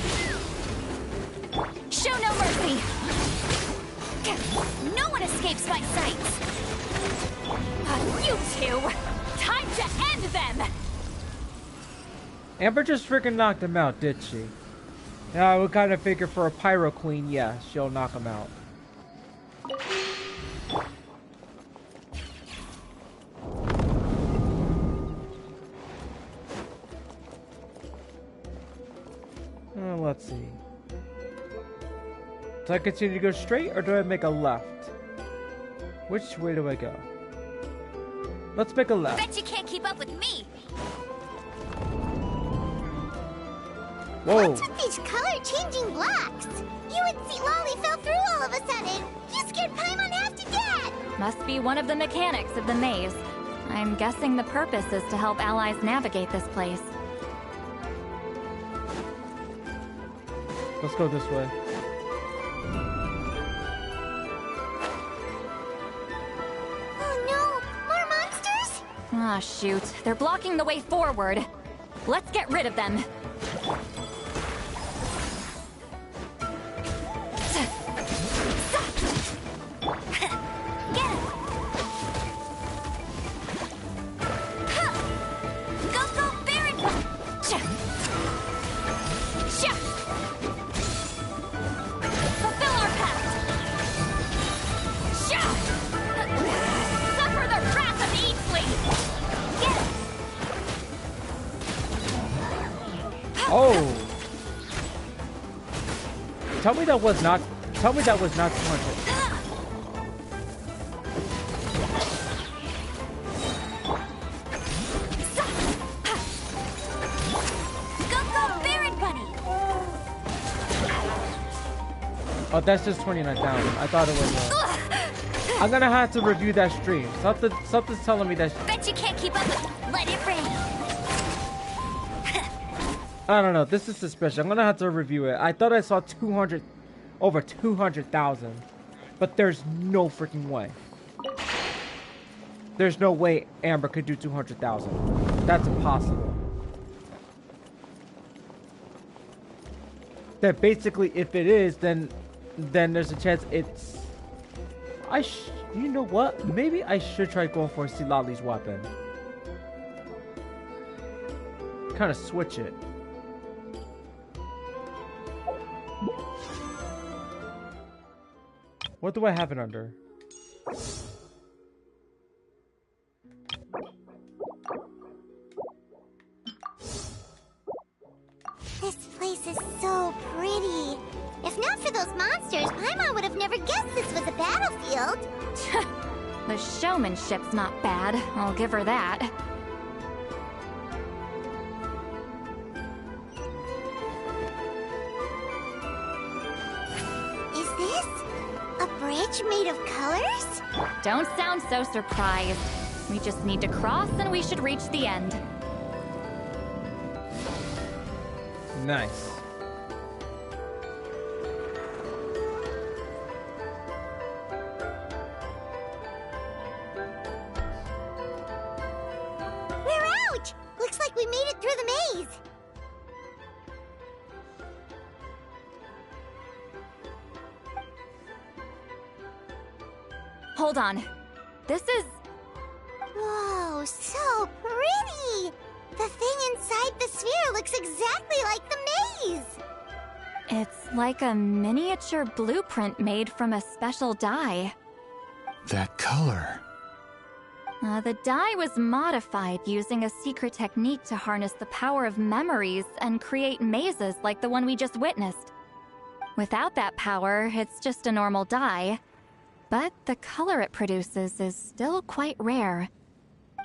[SPEAKER 3] Show no mercy! No one escapes my sight! You two! Time to end them!
[SPEAKER 1] Amber just freaking knocked him out, did she? Yeah, I would kind of figure for a Pyro Queen, yeah, she'll knock him out. Let's see. Do I continue to go straight or do I make a left? Which way do I go? Let's make a left.
[SPEAKER 3] Bet you can't keep up with me.
[SPEAKER 1] Whoa.
[SPEAKER 5] What's with these color-changing blocks? You and Citlali fell through all of a sudden. You scared Paimon half to death.
[SPEAKER 3] Must be one of the mechanics of the maze. I'm guessing the purpose is to help allies navigate this place.
[SPEAKER 1] Let's go this way.
[SPEAKER 3] Ah, shoot. They're blocking the way forward. Let's get rid of them.
[SPEAKER 1] Oh! Tell me that was not 200. Oh, that's just 29,000. I thought it was. I'm gonna have to review that stream. Something's telling me that.
[SPEAKER 3] Bet you can't keep up with it. Let it rain.
[SPEAKER 1] I don't know. This is suspicious. I'm gonna have to review it. I thought I saw 200, over 200,000, but there's no freaking way. There's no way Amber could do 200,000. That's impossible. That basically, if it is, then there's a chance it's. You know what? Maybe I should try going for Citlali's weapon. Kind of switch it. What do I have it under?
[SPEAKER 5] This place is so pretty. If not for those monsters, Paimon would have never guessed this was a battlefield.
[SPEAKER 3] The showmanship's not bad. I'll give her that.
[SPEAKER 5] Is this a bridge made of colors?
[SPEAKER 3] Don't sound so surprised. We just need to cross and we should reach the end.
[SPEAKER 1] Nice.
[SPEAKER 5] We're out! Looks like we made it through the maze.
[SPEAKER 3] Hold on. This is...
[SPEAKER 5] Whoa, so pretty! The thing inside the sphere looks exactly like the maze!
[SPEAKER 3] It's like a miniature blueprint made from a special dye.
[SPEAKER 7] That color.
[SPEAKER 3] The dye was modified using a secret technique to harness the power of memories and create mazes like the one we just witnessed. Without that power, it's just a normal dye. But the color it produces is still quite rare.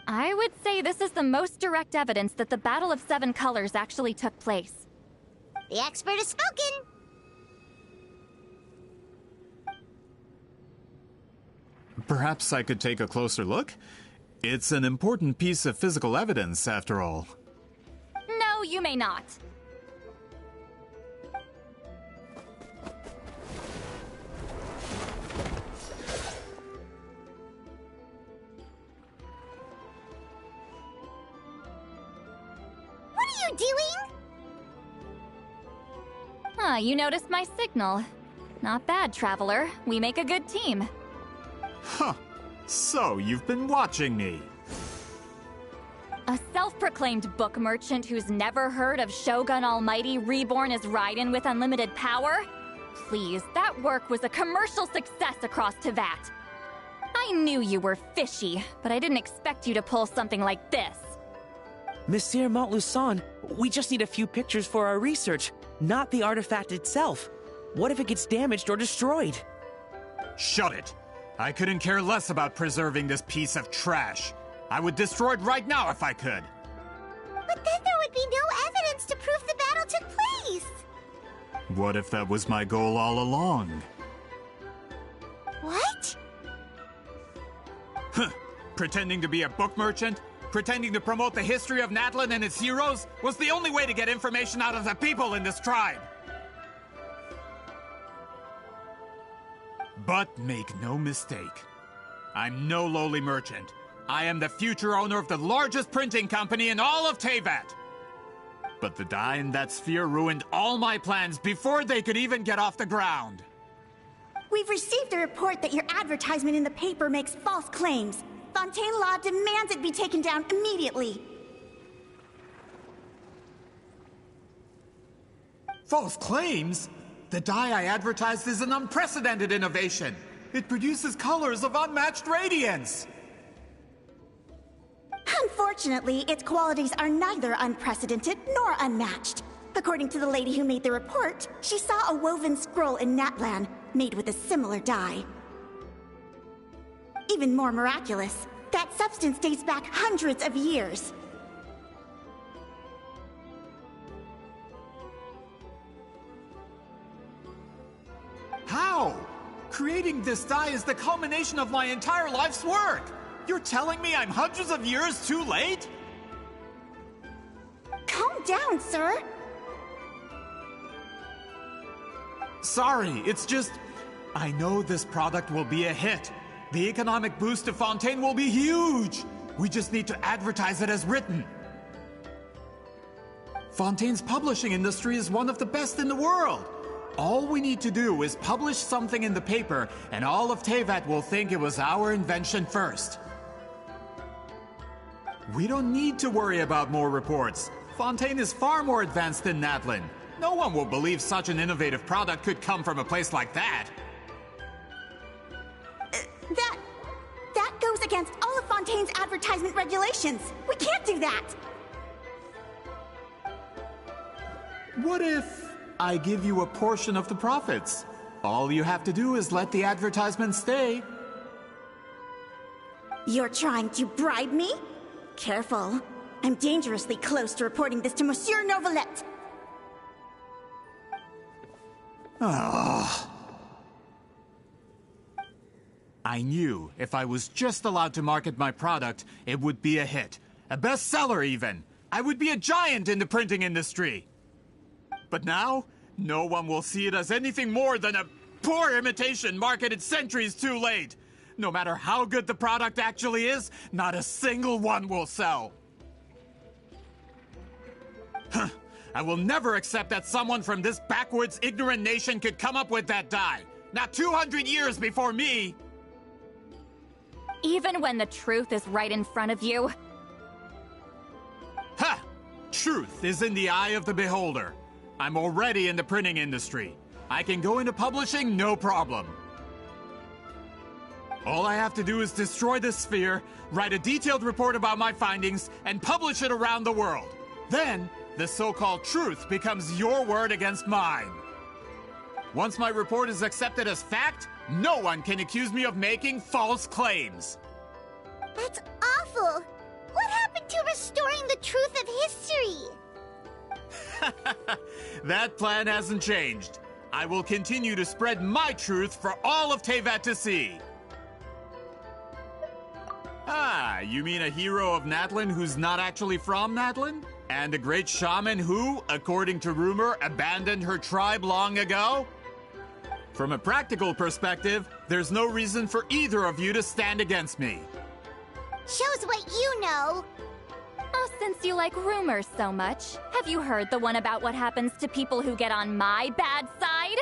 [SPEAKER 3] I would say this is the most direct evidence that the Battle of Seven Colors actually took place.
[SPEAKER 5] The expert has spoken!
[SPEAKER 7] Perhaps I could take a closer look? It's an important piece of physical evidence, after all.
[SPEAKER 3] No, you may not.
[SPEAKER 5] What are you doing?
[SPEAKER 3] Huh, you noticed my signal. Not bad, Traveler. We make a good team.
[SPEAKER 7] Huh. So, you've been watching me.
[SPEAKER 3] A self-proclaimed book merchant who's never heard of Shogun Almighty reborn as Raiden with unlimited power? Please, that work was a commercial success across Teyvat. I knew you were fishy, but I didn't expect you to pull something like this.
[SPEAKER 10] Monsieur Montluçon, we just need a few pictures for our research, not the artifact itself. What if it gets damaged or destroyed?
[SPEAKER 7] Shut it! I couldn't care less about preserving this piece of trash. I would destroy it right now if I could.
[SPEAKER 5] But then there would be no evidence to prove the battle took place!
[SPEAKER 7] What if that was my goal all along?
[SPEAKER 5] What?
[SPEAKER 7] Huh. Pretending to be a book merchant? Pretending to promote the history of Natlan and its heroes was the only way to get information out of the people in this tribe! But make no mistake, I'm no lowly merchant. I am the future owner of the largest printing company in all of Teyvat. But the dye in that sphere ruined all my plans before they could even get off the ground.
[SPEAKER 12] We've received a report that your advertisement in the paper makes false claims. Fontaine Law demands it be taken down immediately.
[SPEAKER 7] False claims? The dye I advertised is an unprecedented innovation. It produces colors of unmatched radiance.
[SPEAKER 12] Unfortunately, its qualities are neither unprecedented nor unmatched. According to the lady who made the report, she saw a woven scroll in Natlan made with a similar dye. Even more miraculous, that substance dates back hundreds of years.
[SPEAKER 7] How? Creating this dye is the culmination of my entire life's work! You're telling me I'm hundreds of years too late?
[SPEAKER 12] Calm down, sir.
[SPEAKER 7] Sorry, it's just... I know this product will be a hit. The economic boost to Fontaine will be huge! We just need to advertise it as written. Fontaine's publishing industry is one of the best in the world. All we need to do is publish something in the paper, and all of Teyvat will think it was our invention first. We don't need to worry about more reports. Fontaine is far more advanced than Natlan. No one will believe such an innovative product could come from a place like that.
[SPEAKER 12] That goes against all of Fontaine's advertisement regulations. We can't do that.
[SPEAKER 7] What if I give you a portion of the profits? All you have to do is let the advertisement stay.
[SPEAKER 12] You're trying to bribe me? Careful. I'm dangerously close to reporting this to Monsieur Novelette.
[SPEAKER 7] Ah. I knew if I was just allowed to market my product, it would be a hit. A bestseller, even. I would be a giant in the printing industry. But now, no one will see it as anything more than a poor imitation marketed centuries too late. No matter how good the product actually is, not a single one will sell. Huh. I will never accept that someone from this backwoods, ignorant nation could come up with that dye. Not 200 years before me!
[SPEAKER 3] Even when the truth is right in front of you?
[SPEAKER 7] Ha! Truth is in the eye of the beholder. I'm already in the printing industry. I can go into publishing, no problem. All I have to do is destroy this sphere, write a detailed report about my findings, and publish it around the world. Then, the so-called truth becomes your word against mine. Once my report is accepted as fact, no one can accuse me of making false claims.
[SPEAKER 5] That's awful. What happened to restoring the truth of history?
[SPEAKER 7] That plan hasn't changed. I will continue to spread my truth for all of Teyvat to see. Ah, you mean a hero of Natlan who's not actually from Natlan? And a great shaman who, according to rumor, abandoned her tribe long ago? From a practical perspective, there's no reason for either of you to stand against me.
[SPEAKER 5] Shows what you know.
[SPEAKER 3] Oh, since you like rumors so much, have you heard the one about what happens to people who get on my bad side?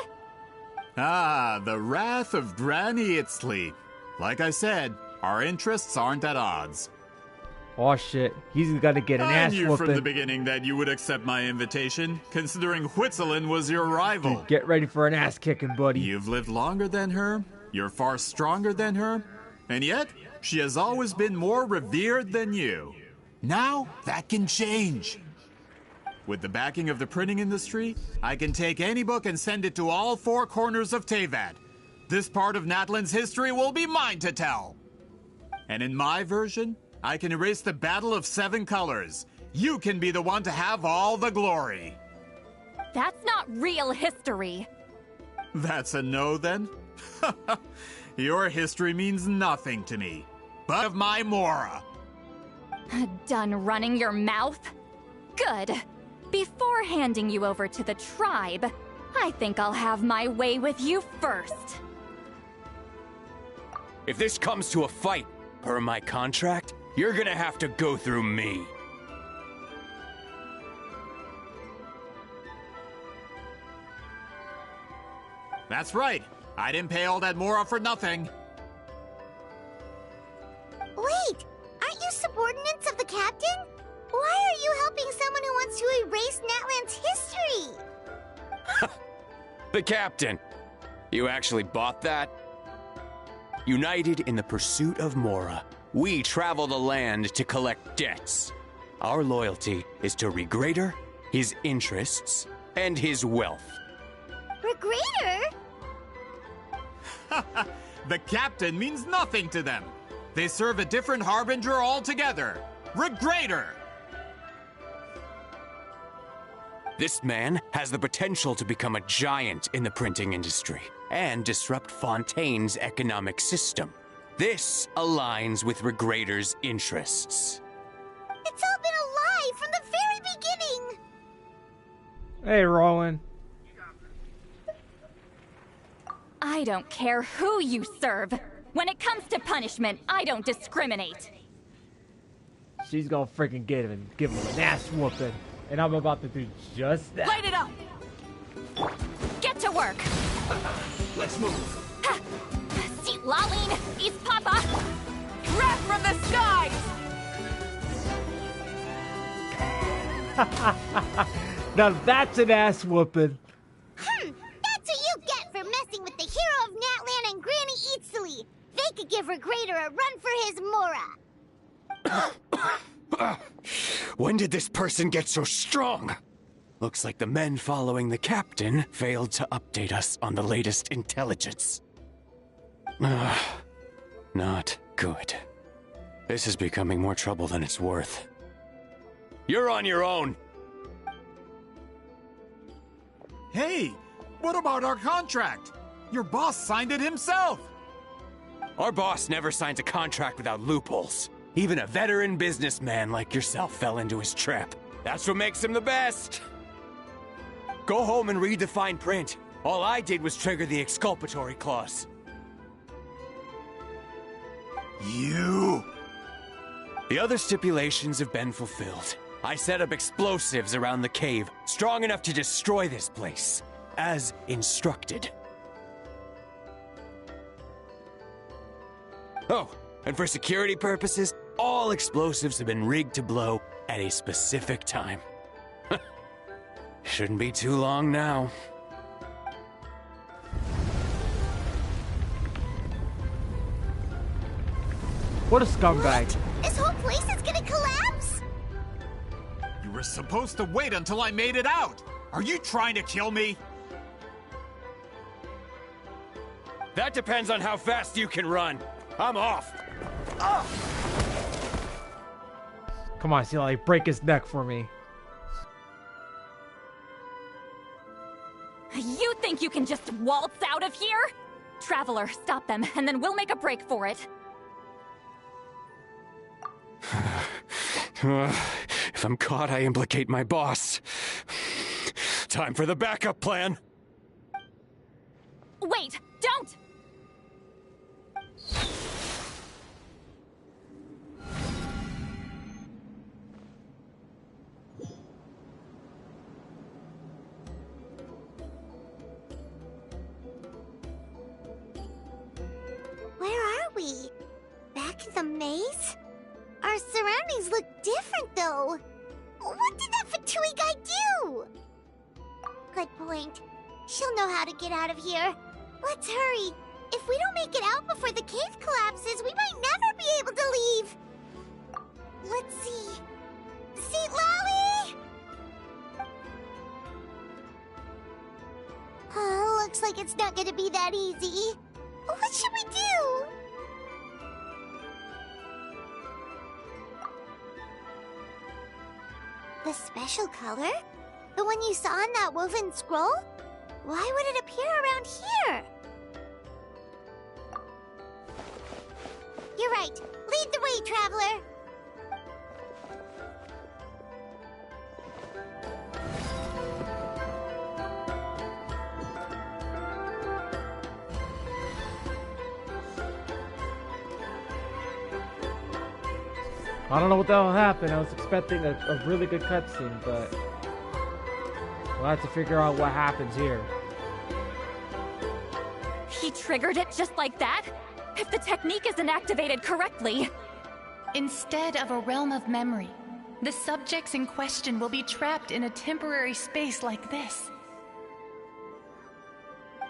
[SPEAKER 7] Ah, the wrath of Stream-Citlali. Like I said, our interests aren't at odds.
[SPEAKER 1] Oh shit, he's gonna get an ass whooping.
[SPEAKER 7] I knew from the beginning that you would accept my invitation, considering Huitzilin was your rival.
[SPEAKER 1] Dude, get ready for an ass kicking, buddy.
[SPEAKER 7] You've lived longer than her, you're far stronger than her, and yet, she has always been more revered than you. Now, that can change. With the backing of the printing industry, I can take any book and send it to all 4 corners of Teyvat. This part of Natlan's history will be mine to tell. And in my version, I can erase the Battle of 7 Colors. You can be the one to have all the glory.
[SPEAKER 3] That's not real history.
[SPEAKER 7] That's a no, then? Your history means nothing to me. But of my Mora.
[SPEAKER 3] Done running your mouth? Good. Before handing you over to the tribe, I think I'll have my way with you first.
[SPEAKER 18] If this comes to a fight, per my contract, you're gonna have to go through me.
[SPEAKER 7] That's right. I didn't pay all that Mora for nothing.
[SPEAKER 5] Wait! Aren't you subordinates of the captain? Why are you helping someone who wants to erase Natlan's history?
[SPEAKER 18] The captain. You actually bought that? United in the pursuit of Mora, we travel the land to collect debts. Our loyalty is to Regrader, his interests, and his wealth.
[SPEAKER 5] Regrader?
[SPEAKER 7] The captain means nothing to them. They serve a different harbinger altogether. Regrader!
[SPEAKER 18] This man has the potential to become a giant in the printing industry and disrupt Fontaine's economic system. This aligns with Regrader's interests.
[SPEAKER 5] It's all been a lie from the very beginning!
[SPEAKER 1] Hey, Rowan.
[SPEAKER 3] I don't care who you serve. When it comes to punishment, I don't discriminate.
[SPEAKER 1] She's gonna freaking give him an ass whooping. And I'm about to do just that.
[SPEAKER 3] Light it up! Get to work!
[SPEAKER 18] Let's move.
[SPEAKER 3] Citlali, East Papa!
[SPEAKER 6] Wrath from the skies!
[SPEAKER 1] Now that's an ass whooping.
[SPEAKER 5] That's what you get for messing with the hero of Natlan and Granny Eatsley. They could give Regrader a run for his Mora.
[SPEAKER 18] When did this person get so strong? Looks like the men following the captain failed to update us on the latest intelligence. Not good. This is becoming more trouble than it's worth. You're on your own!
[SPEAKER 7] Hey, what about our contract? Your boss signed it himself!
[SPEAKER 18] Our boss never signs a contract without loopholes. Even a veteran businessman like yourself fell into his trap. That's what makes him the best! Go home and read the fine print. All I did was trigger the exculpatory clause.
[SPEAKER 7] You!
[SPEAKER 18] The other stipulations have been fulfilled. I set up explosives around the cave, strong enough to destroy this place, as instructed. Oh, and for security purposes, all explosives have been rigged to blow at a specific time. Shouldn't be too long now.
[SPEAKER 1] What a scumbag.
[SPEAKER 5] What? This whole place is gonna collapse?
[SPEAKER 7] You were supposed to wait until I made it out! Are you trying to kill me?
[SPEAKER 18] That depends on how fast you can run. I'm off.
[SPEAKER 1] Come on, Citlali, break his neck for me.
[SPEAKER 3] You think you can just waltz out of here? Traveler, stop them, and then we'll make a break for it.
[SPEAKER 18] If I'm caught, I implicate my boss. Time for the backup plan.
[SPEAKER 3] Wait, don't!
[SPEAKER 5] Where are we? Back in the maze? Our surroundings look different, though. What did that Fatui guy do? Good point. She'll know how to get out of here. Let's hurry. If we don't make it out before the cave collapses, we might never be able to leave. Let's see. Citlali! looks like it's not gonna be that easy. What should we do? The special color? The one you saw in that woven scroll? Why would it appear around here? You're right. Lead the way, Traveler.
[SPEAKER 1] I don't know what the hell happened. I was expecting a really good cutscene, but we'll have to figure out what happens here.
[SPEAKER 3] He triggered it just like that? If the technique isn't activated correctly...
[SPEAKER 17] Instead of a realm of memory, the subjects in question will be trapped in a temporary space like this.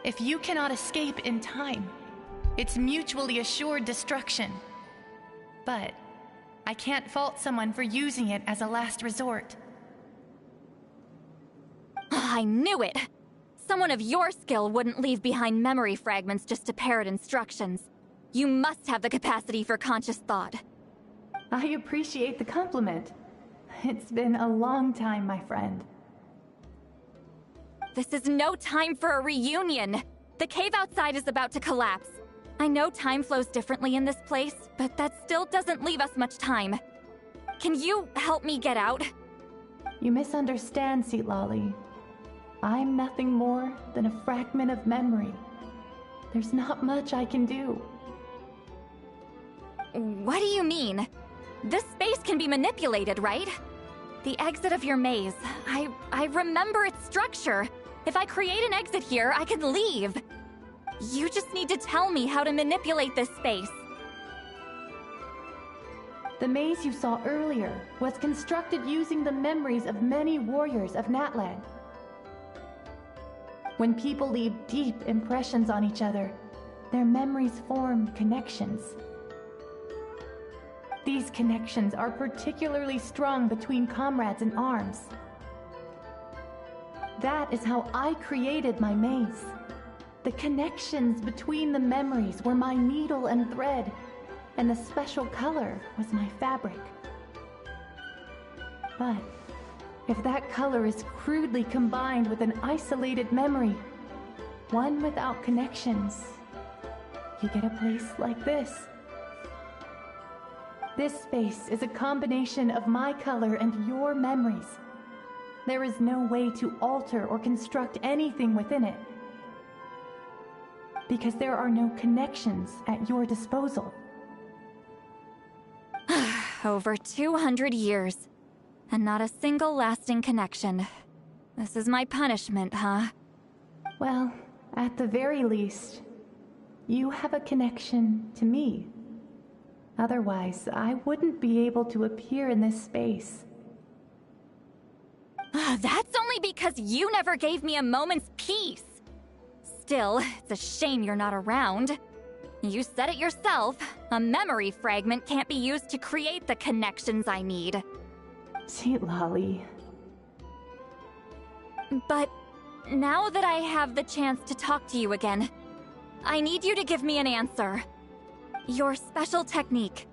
[SPEAKER 17] If you cannot escape in time, it's mutually assured destruction. But I can't fault someone for using it as a last resort.
[SPEAKER 3] I knew it! Someone of your skill wouldn't leave behind memory fragments just to parrot instructions. You must have the capacity for conscious thought.
[SPEAKER 17] I appreciate the compliment. It's been a long time, my friend.
[SPEAKER 3] This is no time for a reunion! The cave outside is about to collapse. I know time flows differently in this place, but that still doesn't leave us much time. Can you help me get out?
[SPEAKER 17] You misunderstand, Citlali. I'm nothing more than a fragment of memory. There's not much I can do.
[SPEAKER 3] What do you mean? This space can be manipulated, right? The exit of your maze. I remember its structure. If I create an exit here, I can leave. You just need to tell me how to manipulate this space.
[SPEAKER 17] The maze you saw earlier was constructed using the memories of many warriors of Natlan. When people leave deep impressions on each other, their memories form connections. These connections are particularly strong between comrades in arms. That is how I created my maze. The connections between the memories were my needle and thread, and the special color was my fabric. But if that color is crudely combined with an isolated memory, one without connections, you get a place like this. This space is a combination of my color and your memories. There is no way to alter or construct anything within it, because there are no connections at your disposal.
[SPEAKER 3] Over 200 years, and not a single lasting connection. This is my punishment, huh?
[SPEAKER 17] Well, at the very least, you have a connection to me. Otherwise, I wouldn't be able to appear in this space.
[SPEAKER 3] That's only because you never gave me a moment's peace. Still, it's a shame you're not around. You said it yourself. A memory fragment can't be used to create the connections I need.
[SPEAKER 17] Citlali.
[SPEAKER 3] But now that I have the chance to talk to you again, I need you to give me an answer. Your special technique.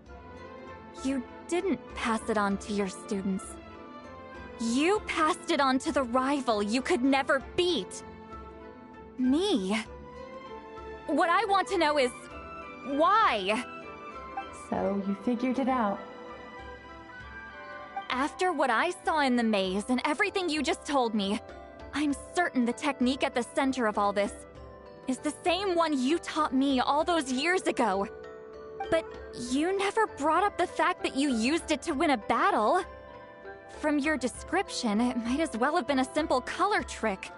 [SPEAKER 3] You didn't pass it on to your students. You passed it on to the rival you could never beat. Me. What I want to know is, why?
[SPEAKER 17] So you figured it out.
[SPEAKER 3] After what I saw in the maze and everything you just told me, I'm certain the technique at the center of all this is the same one you taught me all those years ago. But you never brought up the fact that you used it to win a battle. From your description, it might as well have been a simple color trick.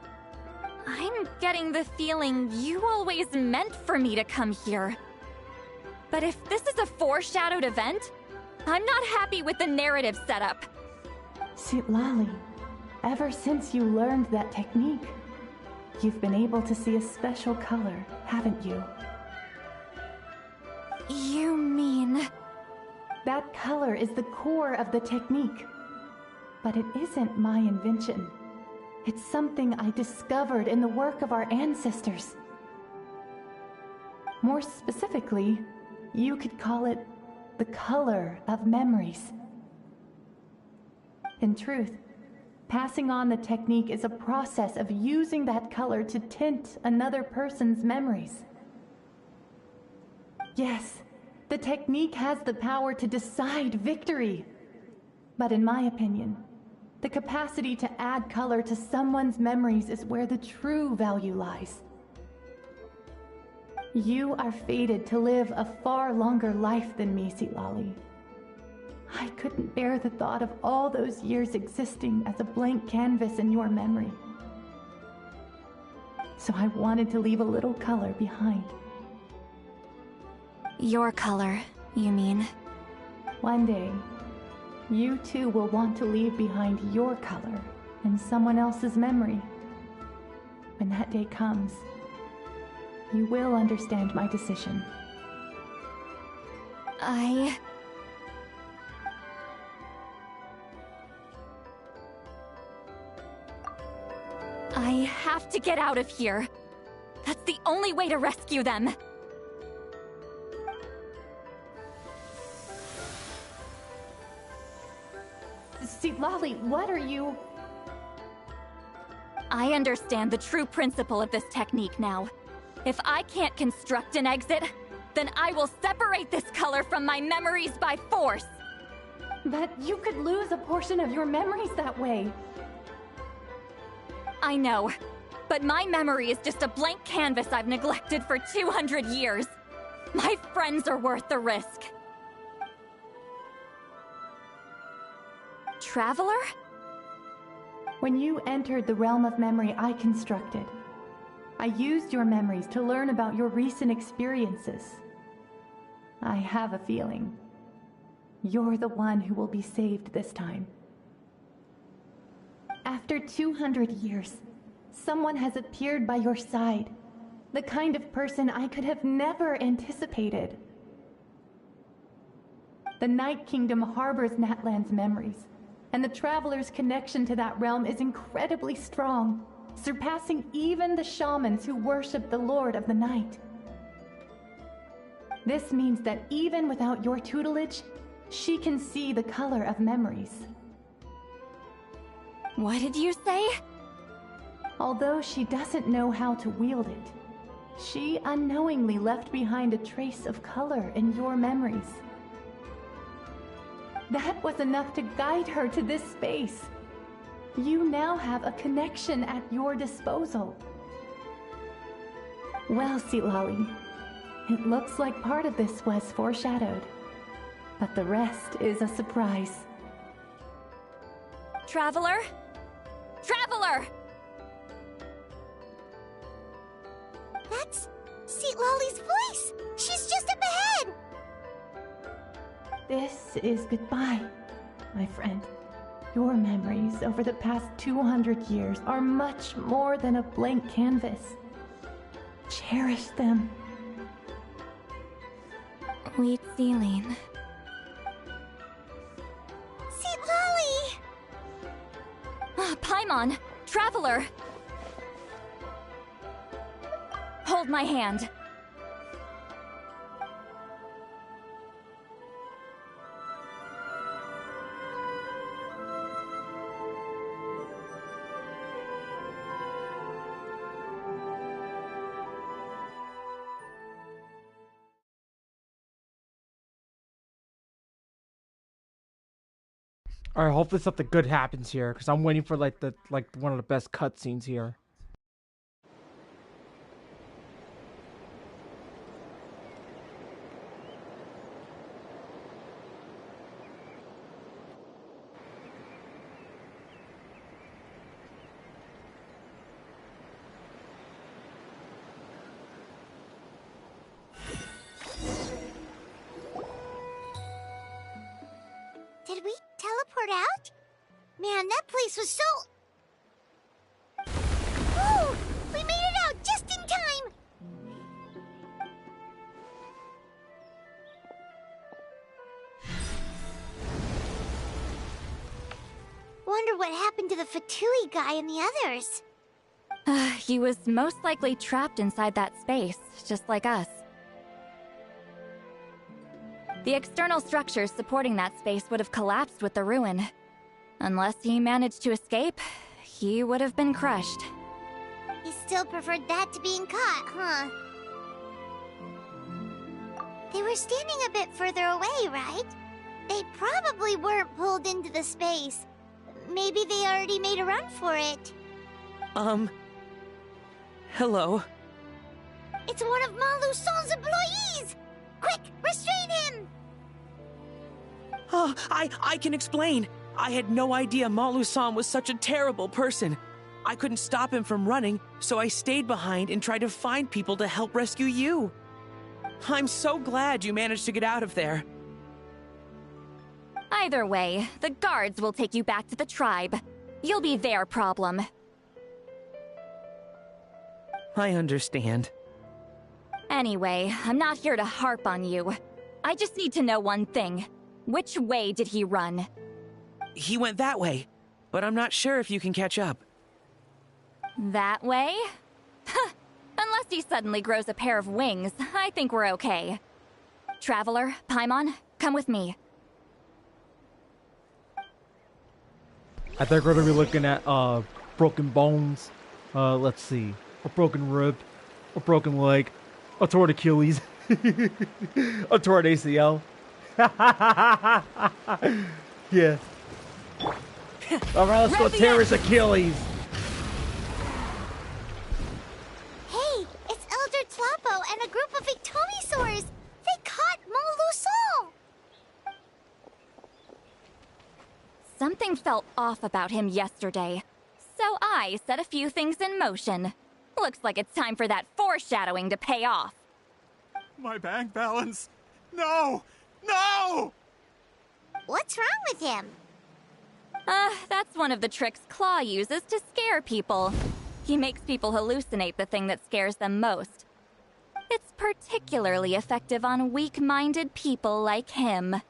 [SPEAKER 3] I'm getting the feeling you always meant for me to come here. But if this is a foreshadowed event, I'm not happy with the narrative setup.
[SPEAKER 17] Citlali, ever since you learned that technique, you've been able to see a special color, haven't you?
[SPEAKER 3] You mean...
[SPEAKER 17] That color is the core of the technique. But it isn't my invention. It's something I discovered in the work of our ancestors. More specifically, you could call it the color of memories. In truth, passing on the technique is a process of using that color to tint another person's memories. Yes, the technique has the power to decide victory. But in my opinion, the capacity to add color to someone's memories is where the true value lies. You are fated to live a far longer life than me, Citlali. I couldn't bear the thought of all those years existing as a blank canvas in your memory. So I wanted to leave a little color behind.
[SPEAKER 3] Your color, you mean?
[SPEAKER 17] One day, you too will want to leave behind your color in someone else's memory. When that day comes, you will understand my decision.
[SPEAKER 3] I have to get out of here. That's the only way to rescue them.
[SPEAKER 17] Citlali, what are you...
[SPEAKER 3] I understand the true principle of this technique now. If I can't construct an exit, then I will separate this color from my memories by force.
[SPEAKER 17] But you could lose a portion of your memories that way.
[SPEAKER 3] I know, but my memory is just a blank canvas I've neglected for 200 years. My friends are worth the risk. Traveler?
[SPEAKER 17] When you entered the realm of memory I constructed, I used your memories to learn about your recent experiences. I have a feeling you're the one who will be saved this time. After 200 years, someone has appeared by your side, the kind of person I could have never anticipated. The Night Kingdom harbors Natlan's memories, and the Traveler's connection to that realm is incredibly strong, surpassing even the shamans who worship the Lord of the Night. This means that even without your tutelage, she can see the color of memories.
[SPEAKER 3] What did you say?
[SPEAKER 17] Although she doesn't know how to wield it, she unknowingly left behind a trace of color in your memories. That was enough to guide her to this space. You now have a connection at your disposal. Well, Citlali, it looks like part of this was foreshadowed, but the rest is a surprise.
[SPEAKER 3] Traveler? Traveler!
[SPEAKER 5] That's Citlali's voice! She's just up ahead!
[SPEAKER 17] This is goodbye, my friend. Your memories over the past 200 years are much more than a blank canvas. Cherish them.
[SPEAKER 3] Wheat-Sealing.
[SPEAKER 5] Citlali!
[SPEAKER 3] Paimon! Traveler! Hold my hand.
[SPEAKER 1] All right, hopefully something good happens here, because I'm waiting for like one of the best cutscenes here.
[SPEAKER 5] Did we teleport out? Man, that place was so... Woo! We made it out just in time! Wonder what happened to the Fatui guy and the others.
[SPEAKER 3] He was most likely trapped inside that space, just like us. The external structures supporting that space would have collapsed with the ruin. Unless he managed to escape, he would have been crushed.
[SPEAKER 5] He still preferred that to being caught, huh? They were standing a bit further away, right? They probably weren't pulled into the space. Maybe they already made a run for it.
[SPEAKER 10] Hello?
[SPEAKER 5] It's one of Maluson's employees! Quick, restrain him!
[SPEAKER 10] Oh, I can explain. I had no idea Maluson was such a terrible person. I couldn't stop him from running, so I stayed behind and tried to find people to help rescue you. I'm so glad you managed to get out of there.
[SPEAKER 3] Either way, the guards will take you back to the tribe. You'll be their problem.
[SPEAKER 10] I understand.
[SPEAKER 3] Anyway, I'm not here to harp on you. I just need to know one thing. Which way did he run?
[SPEAKER 10] He went that way, but I'm not sure if you can catch up.
[SPEAKER 3] That way? Unless he suddenly grows a pair of wings, I think we're okay. Traveler, Paimon, come with me.
[SPEAKER 1] I think we're gonna be looking at broken bones. Let's see, a broken rib, a broken leg, a torn Achilles, a torn ACL. Yeah. All right, let's go tear his Achilles.
[SPEAKER 5] Hey, it's Elder Tlapo and a group of Ictomisaurs. They caught Maluson.
[SPEAKER 3] Something felt off about him yesterday, so I set a few things in motion. Looks like it's time for that foreshadowing to pay off.
[SPEAKER 7] My bank balance. No! No!
[SPEAKER 5] What's wrong with him?
[SPEAKER 3] That's one of the tricks Claw uses to scare people. He makes people hallucinate the thing that scares them most. It's particularly effective on weak-minded people like him.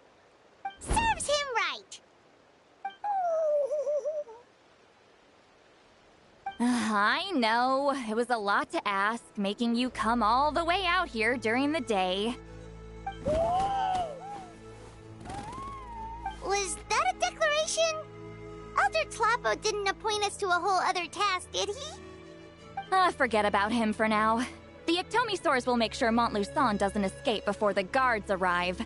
[SPEAKER 5] Serves him right!
[SPEAKER 3] I know, it was a lot to ask, making you come all the way out here during the day.
[SPEAKER 5] Was that a declaration? Elder Tlapo didn't appoint us to a whole other task, did he?
[SPEAKER 3] Forget about him for now. The Ictomisaurs will make sure Montluçon doesn't escape before the guards arrive.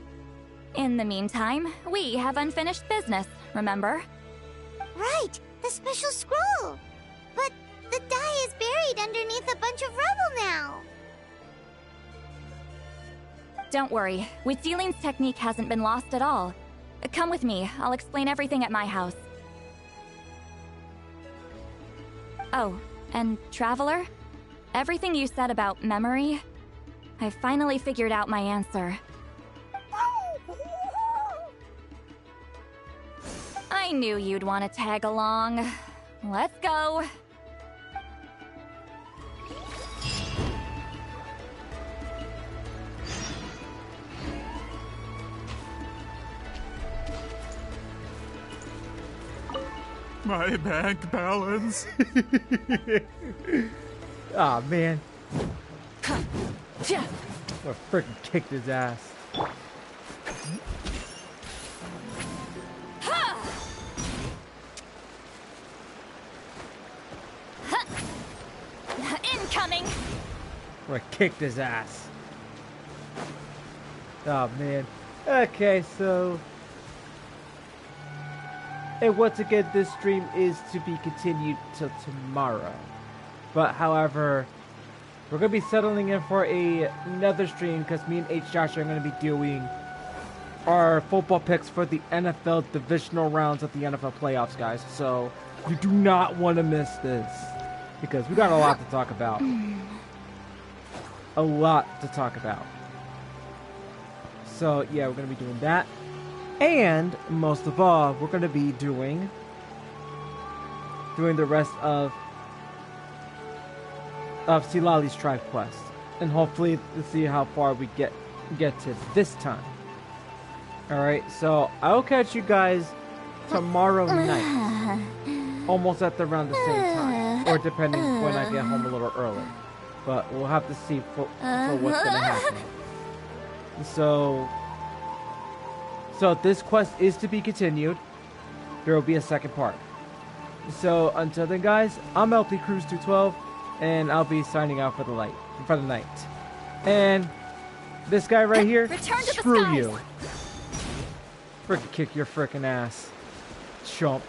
[SPEAKER 3] In the meantime, we have unfinished business, remember?
[SPEAKER 5] Right, the special scroll. But the die is buried underneath a bunch of rubble now.
[SPEAKER 3] Don't worry, Huitzilin's technique hasn't been lost at all. Come with me, I'll explain everything at my house. Oh, and Traveler? Everything you said about memory, I finally figured out my answer. I knew you'd want to tag along. Let's go.
[SPEAKER 7] My bank balance.
[SPEAKER 1] Aw, man. I freaking kicked his ass.
[SPEAKER 3] Incoming.
[SPEAKER 1] I kicked his ass. Oh man. Okay, so. And once again, this stream is to be continued till tomorrow. But however, we're going to be settling in for another stream because me and H. Josh are going to be doing our football picks for the NFL divisional rounds of the NFL playoffs, guys. So you do not want to miss this because we got a lot to talk about. A lot to talk about. So yeah, we're going to be doing that. And most of all, we're going to be doing the rest of Citlali's tribe quest, and hopefully to see how far we get to this time. All right, so I'll catch you guys tomorrow night. almost at around the same time, or depending when I get home a little early. But we'll have to see for what's gonna happen. So this quest is to be continued. There will be a second part. So until then, guys, I'm LP Cruise 212, and I'll be signing out for the night. And this guy right here, screw you. Frickin' kick your frickin' ass, chump.